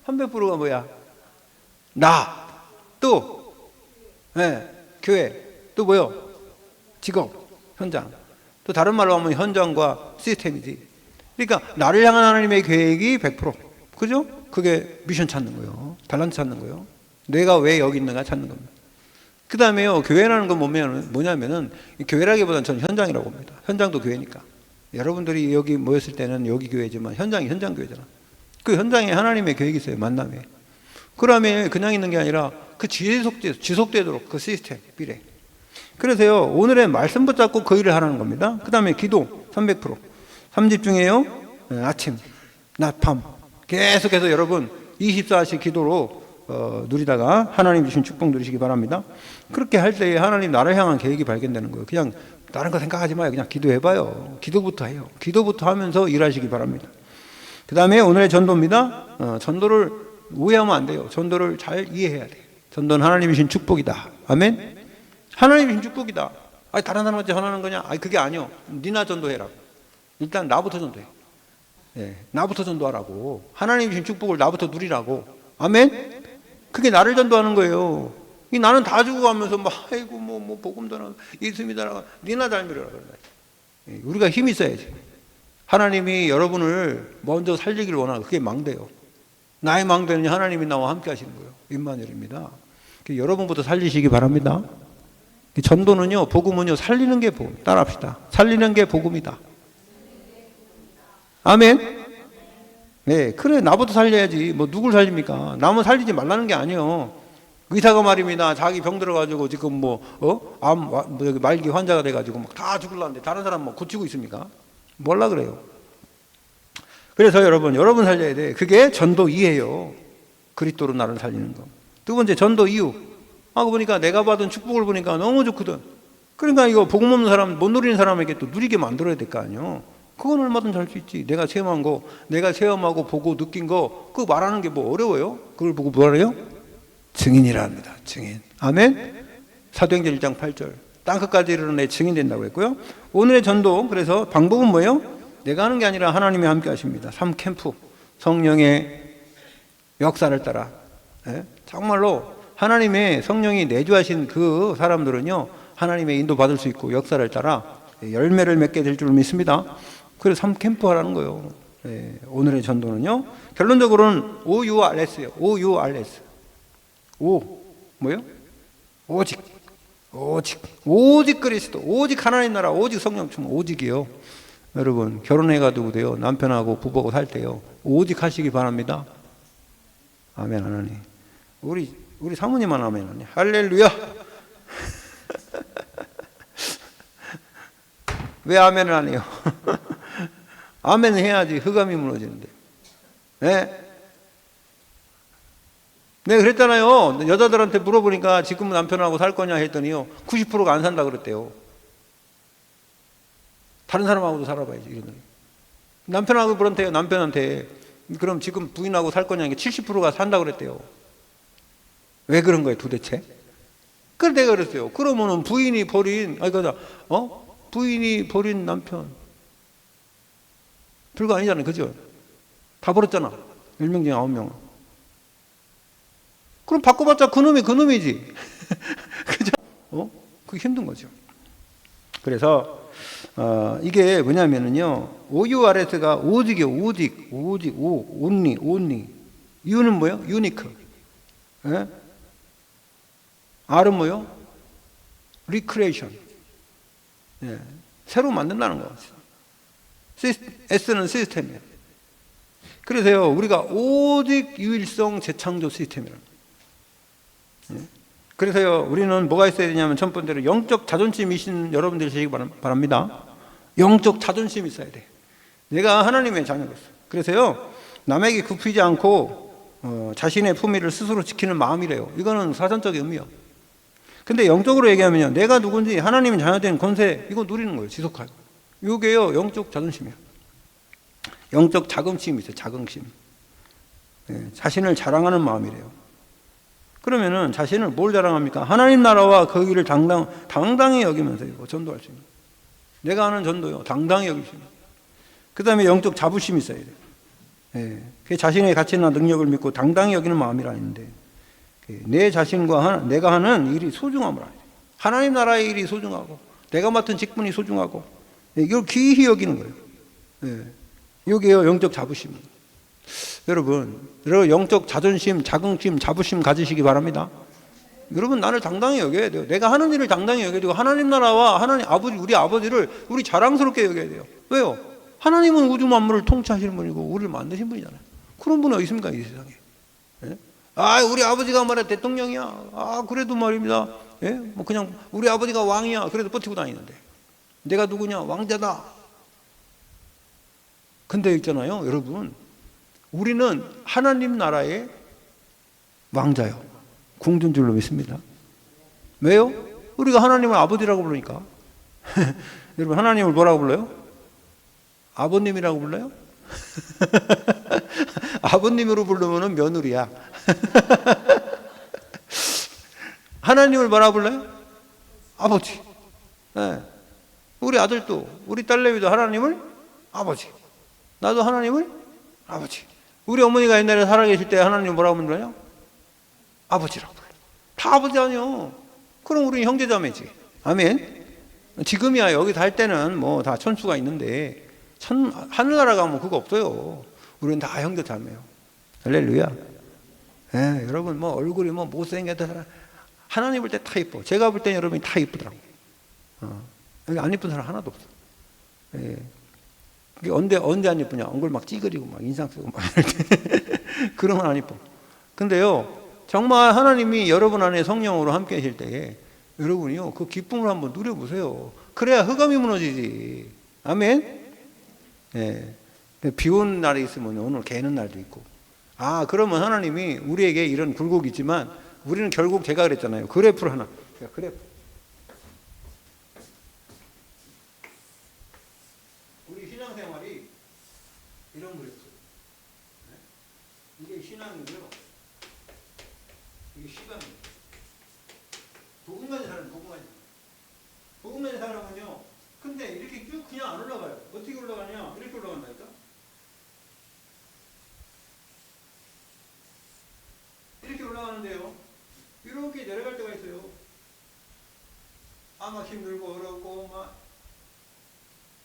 300%가 뭐야? 나, 또, 네, 교회, 또 뭐요? 직업, 현장. 또 다른 말로 하면 현장과 시스템이지. 그러니까 나를 향한 하나님의 계획이 100%. 그죠? 그게 미션 찾는 거예요. 달란트 찾는 거예요. 내가 왜 여기 있는가 찾는 겁니다. 그 다음에요, 교회라는 건 뭐냐면은, 교회라기보다는 저는 현장이라고 봅니다. 현장도 교회니까. 여러분들이 여기 모였을 때는 여기 교회지만 현장이 현장 교회잖아. 그 현장에 하나님의 계획이 있어요. 만남에. 그러면 그냥 있는 게 아니라 그 지속되도록 그 시스템, 미래. 그래서요, 오늘의 말씀 붙잡고 그 일을 하라는 겁니다. 그 다음에 기도 300%. 3집 중에요, 아침, 낮, 밤. 계속해서 여러분 24시 기도로 누리다가 하나님 주신 축복 누리시기 바랍니다. 그렇게 할 때에 하나님 나를 향한 계획이 발견되는 거예요. 그냥 다른 거 생각하지 마요. 그냥 기도해봐요. 기도부터 해요. 기도부터 하면서 일하시기 바랍니다. 그 다음에 오늘의 전도입니다. 전도를 오해하면 안 돼요. 전도를 잘 이해해야 돼요. 전도는 하나님이 주신 축복이다. 아멘? 하나님이 주신 축복이다. 아니, 다른 사람한테 전하는 거냐? 아니, 그게 아니요. 니나 전도해라. 일단 나부터 전도해. 예, 나부터 전도하라고. 하나님이 주신 축복을 나부터 누리라고. 아멘? 그게 나를 전도하는 거예요. 나는 다 주고 가면서 막 아이고 뭐 복음 전하 있습니다. 니나 잘 누려라 그런다. 예, 우리가 힘이 있어야지. 하나님이 여러분을 먼저 살리기를 원하고 그게 망대요. 나의 망대는 하나님이 나와 함께 하시는 거예요. 임마누엘입니다. 여러분부터 살리시기 바랍니다. 전도는요, 복음은요, 살리는 게 복음. 따라합시다. 살리는 게 복음이다. 아멘? 네, 그래, 나부터 살려야지. 뭐, 누굴 살립니까? 남은 살리지 말라는 게 아니에요. 의사가 말입니다. 자기 병 들어가지고 지금 여기 말기 환자가 돼가지고 막 다 죽을라는데 다른 사람 뭐 고치고 있습니까? 몰라 그래요. 그래서 여러분 살려야 돼. 그게 전도 이예요. 그리스도로 나를 살리는 거. 두 번째, 전도 이유. 보니까 내가 받은 축복을 보니까 너무 좋거든. 그러니까 이거 복음 없는 사람, 못 누리는 사람에게 또 누리게 만들어야 될 거 아니에요. 그건 얼마든지 할 수 있지. 내가 체험한 거, 내가 체험하고 보고 느낀 거, 그거 말하는 게 뭐 어려워요? 그걸 보고 뭐래요? 증인이라 합니다. 증인. 아멘? 사도행전 1장 8절. 땅끝까지 이르는 내 증인 된다고 했고요. 오늘의 전도, 그래서 방법은 뭐예요? 내가 하는 게 아니라 하나님이 함께 하십니다. 3캠프. 성령의 역사를 따라. 네? 정말로 하나님의 성령이 내주하신 그 사람들은요, 하나님의 인도 받을 수 있고 역사를 따라 열매를 맺게 될 줄 믿습니다. 그래서 3캠프 하라는 거예요. 네, 오늘의 전도는요, 결론적으로는 OURS예요. OURS. 오, 뭐예요? 오직 그리스도, 오직 하나님 나라, 오직 성령 충만, 오직이요. 여러분, 결혼해가지고 돼요. 남편하고 부부하고 살 때요. 오직 하시기 바랍니다. 아멘, 하나님. 우리 사모님만 아멘, 하나님. 할렐루야! 왜 아멘을 안 해요? 아멘 해야지 흑암이 무너지는데. 네? 내가 그랬잖아요. 여자들한테 물어보니까 지금 남편하고 살 거냐 했더니요, 90%가 안 산다 그랬대요. 다른 사람하고도 살아봐야지. 이러더니. 남편하고 그런데요, 남편한테. 그럼 지금 부인하고 살 거냐, 70%가 산다 그랬대요. 왜 그런 거예요, 도대체? 그래서 내가 그랬어요. 그러면은 부인이 버린 남편. 별거 아니잖아요. 그죠? 다 버렸잖아. 10명 중에 9명. 그럼 바꿔봤자 그놈이지. 그죠? 그게 힘든 거죠. 그래서, 이게 뭐냐면은요, OURS가 오직이요, only. U는 뭐요? 유니크. 예? R은 뭐요? recreation. 예. 새로 만든다는 거. S는 시스템이에요. 그래서요, 우리가 오직 유일성 재창조 시스템이랍니다. 그래서요, 우리는 뭐가 있어야 되냐면 첫 번째로 영적 자존심이신 여러분들이 되시기 바랍니다. 영적 자존심이 있어야 돼. 내가 하나님의 자녀로서. 그래서요, 남에게 굽히지 않고 자신의 품위를 스스로 지키는 마음이래요. 이거는 사전적인 의미요. 근데 영적으로 얘기하면요, 내가 누군지 하나님의 자녀된 권세, 이거 누리는 거예요. 지속하고. 이게요, 영적 자존심이에요. 영적 자긍심이 있어요. 자긍심. 자신을 자랑하는 마음이래요. 그러면은 자신을 뭘 자랑합니까? 하나님 나라와 거기를 당당히 여기면서 전도할 수 있는. 내가 하는 전도요, 당당히 여길 수 있는. 그 다음에 영적 자부심이 있어야 돼요. 그게 자신의 가치나 능력을 믿고 당당히 여기는 마음이라는데, 내 자신과 내가 하는 일이 소중함을 알아야 돼요. 하나님 나라의 일이 소중하고, 내가 맡은 직분이 소중하고, 이걸 귀히 여기는 거예요. 이게요, 영적 자부심입니다. 여러분 영적 자존심, 자긍심, 자부심 가지시기 바랍니다. 여러분, 나를 당당히 여겨야 돼요. 내가 하는 일을 당당히 여겨야 되고, 하나님 나라와 하나님 아버지, 우리 아버지를 우리 자랑스럽게 여겨야 돼요. 왜요? 하나님은 우주 만물을 통치하시는 분이고 우리를 만드신 분이잖아요. 그런 분이 어디 있습니까, 이 세상에? 우리 아버지가 말해 대통령이야. 그래도 말입니다. 뭐 그냥 우리 아버지가 왕이야. 그래도 버티고 다니는데 내가 누구냐? 왕자다. 근데 있잖아요, 여러분, 우리는 하나님 나라의 왕자요, 공주인 줄로 믿습니다. 왜요? 우리가 하나님을 아버지라고 부르니까. 여러분, 하나님을 뭐라고 불러요? 아버님이라고 불러요? 아버님으로 부르면 며느리야. 하나님을 뭐라고 불러요? 아버지. 우리 아들도, 우리 딸내미도 하나님을 아버지. 나도 하나님을 아버지. 우리 어머니가 옛날에 살아계실 때 하나님 뭐라고 불러요? 아버지라고 불러요. 다 아버지 아니요. 그럼 우리는 형제자매지. 아멘. 지금이야 여기 살 때는 뭐 다 천수가 있는데 하늘나라 가면 그거 없어요. 우리는 다 형제자매요. 할렐루야. 여러분, 뭐 얼굴이 뭐 못생겼다, 하나님 볼 때 다 이뻐. 제가 볼 때 여러분이 다 이쁘더라고. 여기 안 이쁜 사람 하나도 없어. 언제 안 이쁘냐? 얼굴 막 찌그리고 막 인상 쓰고 막 이럴 때 그러면 안 이뻐. 근데요, 정말 하나님이 여러분 안에 성령으로 함께 하실 때에 여러분이요, 그 기쁨을 한번 누려보세요. 그래야 흑암이 무너지지. 아멘. 비 오는 날이 있으면 오늘 개는 날도 있고. 그러면 하나님이 우리에게 이런 굴곡이 있지만 우리는 결국 제가 그랬잖아요. 그래프를 하나. 그래프. 우리 신앙생활이 이런 거였어요. 이게 신앙이고요. 이게 시간이에요. 복음가진 사람은 복음가진. 복음가진 사람은요, 근데 이렇게 쭉 그냥 안 올라가요. 어떻게 올라가냐? 이렇게 올라간다니까? 이렇게 올라가는데요, 이렇게 내려갈 때가 있어요. 막 힘들고 어렵고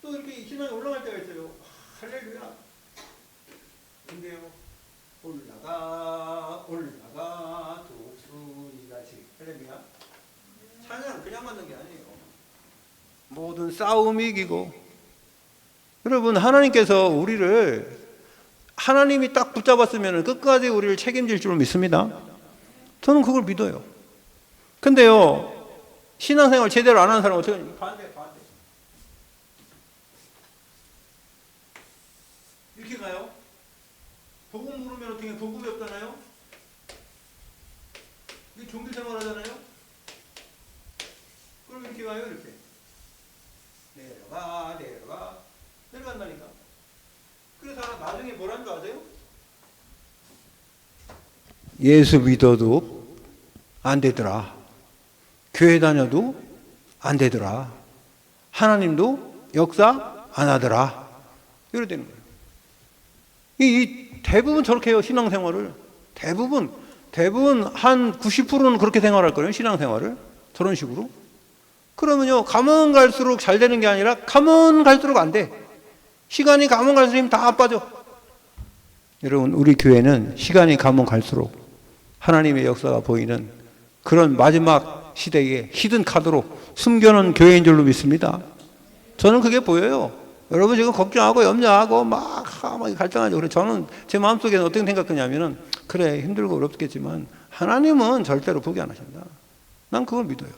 또 이렇게 신앙이 올라갈 때가 있어요. 할렐루야. 근데요, 올라가 독수리같이. 할렐루야. 찬양 그냥 만든 게 아니에요. 모든 싸움이 이기고. 여러분, 하나님께서 우리를, 하나님이 딱 붙잡았으면 끝까지 우리를 책임질 줄 믿습니다. 저는 그걸 믿어요. 근데요, 신앙생활 제대로 안 하는 사람은 어떻게 하냐? 반대. 이렇게 가요? 복음 모르면 어떻게 복음이 없잖아요? 이게 종교생활 하잖아요? 그럼 이렇게 가요, 이렇게. 내려간다니까. 그래서 나중에 뭐라는 줄 아세요? 예수 믿어도 안 되더라. 교회 다녀도 안 되더라. 하나님도 역사 안 하더라. 이래 되는 거예요. 이 대부분 저렇게 해요, 신앙생활을. 대부분 한 90%는 그렇게 생활할 거예요, 신앙생활을. 저런 식으로. 그러면요, 가면 갈수록 잘 되는 게 아니라 가면 갈수록 안 돼. 시간이 가면 갈수록 힘 다 빠져. 여러분, 우리 교회는 시간이 가면 갈수록 하나님의 역사가 보이는 그런 마지막 시대에 히든 카드로 숨겨놓은 교회인 줄로 믿습니다. 저는 그게 보여요. 여러분 지금 걱정하고 염려하고 막 갈등하죠. 그래서 저는 제 마음속에는 어떻게 생각하냐면은 그래 힘들고 어렵겠지만 하나님은 절대로 포기 안 하신다. 난 그걸 믿어요.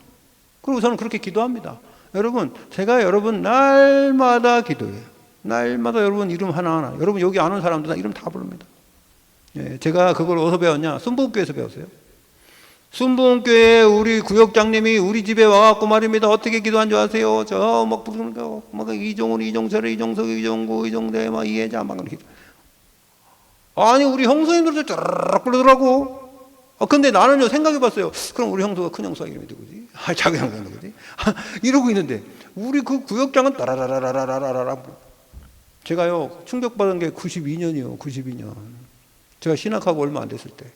그리고 저는 그렇게 기도합니다. 여러분 제가 여러분 날마다 기도해요. 날마다 여러분 이름 하나하나 여러분 여기 아는 사람들 다 이름 다 부릅니다. 예, 제가 그걸 어디서 배웠냐? 순복음교회에서 배웠어요. 순복음교회 우리 구역장님이 우리 집에 와갖고 말입니다. 어떻게 기도한 줄 아세요? 저 막 부르는 거, 막 이종훈, 이종철, 이종석, 이종구, 이종대, 막 이해자 막 이렇게. 아니 우리 형수님들도 쫙 부르더라고. 근데 나는요 생각해봤어요. 그럼 우리 형수가 큰 형수가 이름이 누구지? 작은 형수가 누구지? 이러고 있는데 우리 그 구역장은 따라라라라라라라. 제가요 충격받은 게 92년이요. 92년. 제가 신학하고 얼마 안 됐을 때.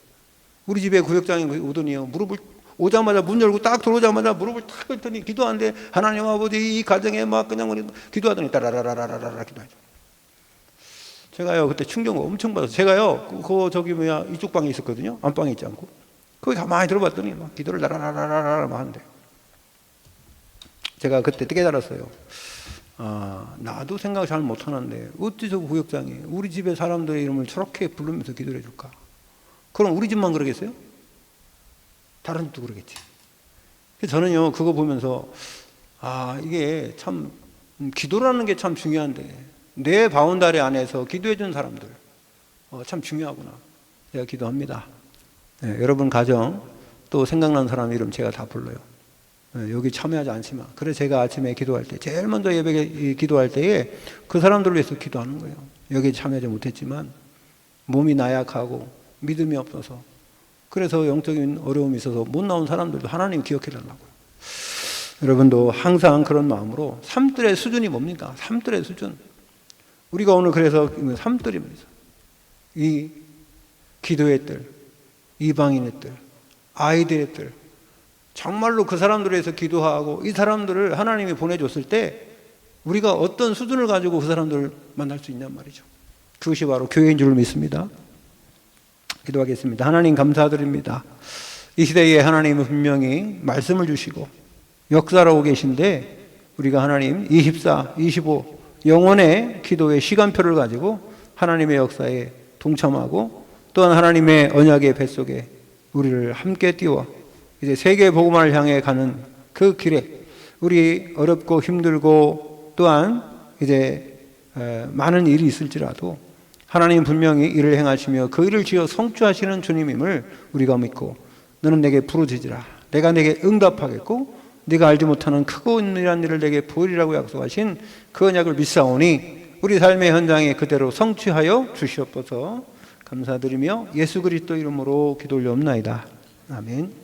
우리 집에 구역장이 오더니요 무릎을 오자마자 문 열고 딱 들어오자마자 무릎을 탁 꿇더니 기도하는데 하나님 아버지 이 가정에 막 그냥 우리 기도하더니 따라라라라라라 기도하죠. 제가요 그때 충격을 엄청 받아서 제가요 그 저기 뭐야 이쪽 방에 있었거든요. 안방에 있지 않고 거기 가만히 들어봤더니 막 기도를 라라라라라 막 하는데 제가 그때 깨달았어요. 아 나도 생각 잘 못하는데 어찌 저 구역장이 우리 집에 사람들의 이름을 저렇게 부르면서 기도를 해줄까? 그럼 우리 집만 그러겠어요? 다른 집도 그러겠지. 저는요 그거 보면서 아 이게 참 기도라는 게 참 중요한데 내 바운다리 안에서 기도해 준 사람들 참 중요하구나. 제가 기도합니다. 네, 여러분 가정 또 생각나는 사람 이름 제가 다 불러요. 네, 여기 참여하지 않지만 그래서 제가 아침에 기도할 때 제일 먼저 예배에 기도할 때에 그 사람들을 위해서 기도하는 거예요. 여기 참여하지 못했지만 몸이 나약하고 믿음이 없어서 그래서 영적인 어려움이 있어서 못 나온 사람들도 하나님 기억해 달라고요. 여러분도 항상 그런 마음으로 삶들의 수준이 뭡니까? 삶들의 수준. 우리가 오늘 그래서 삶들입니다. 이 기도의 뜰, 이방인의 뜰, 아이들의 뜰. 정말로 그 사람들을 위해서 기도하고 이 사람들을 하나님이 보내줬을 때 우리가 어떤 수준을 가지고 그 사람들을 만날 수 있냔 말이죠. 그것이 바로 교회인 줄 믿습니다. 기도하겠습니다. 하나님 감사드립니다. 이 시대에 하나님은 분명히 말씀을 주시고 역사하고 계신데 우리가 하나님 24, 25 영혼의 기도의 시간표를 가지고 하나님의 역사에 동참하고 또한 하나님의 언약의 뱃속에 우리를 함께 띄워 이제 세계 복음화를 향해 가는 그 길에 우리 어렵고 힘들고 또한 이제 많은 일이 있을지라도 하나님 분명히 일을 행하시며 그 일을 지어 성취하시는 주님임을 우리가 믿고 너는 내게 부르짖으라 내가 내게 응답하겠고 네가 알지 못하는 크고 은밀한 일을 내게 보이리라고 약속하신 그 언약을 믿사오니 우리 삶의 현장에 그대로 성취하여 주시옵소서. 감사드리며 예수 그리스도 이름으로 기도 올려옵나이다. 아멘.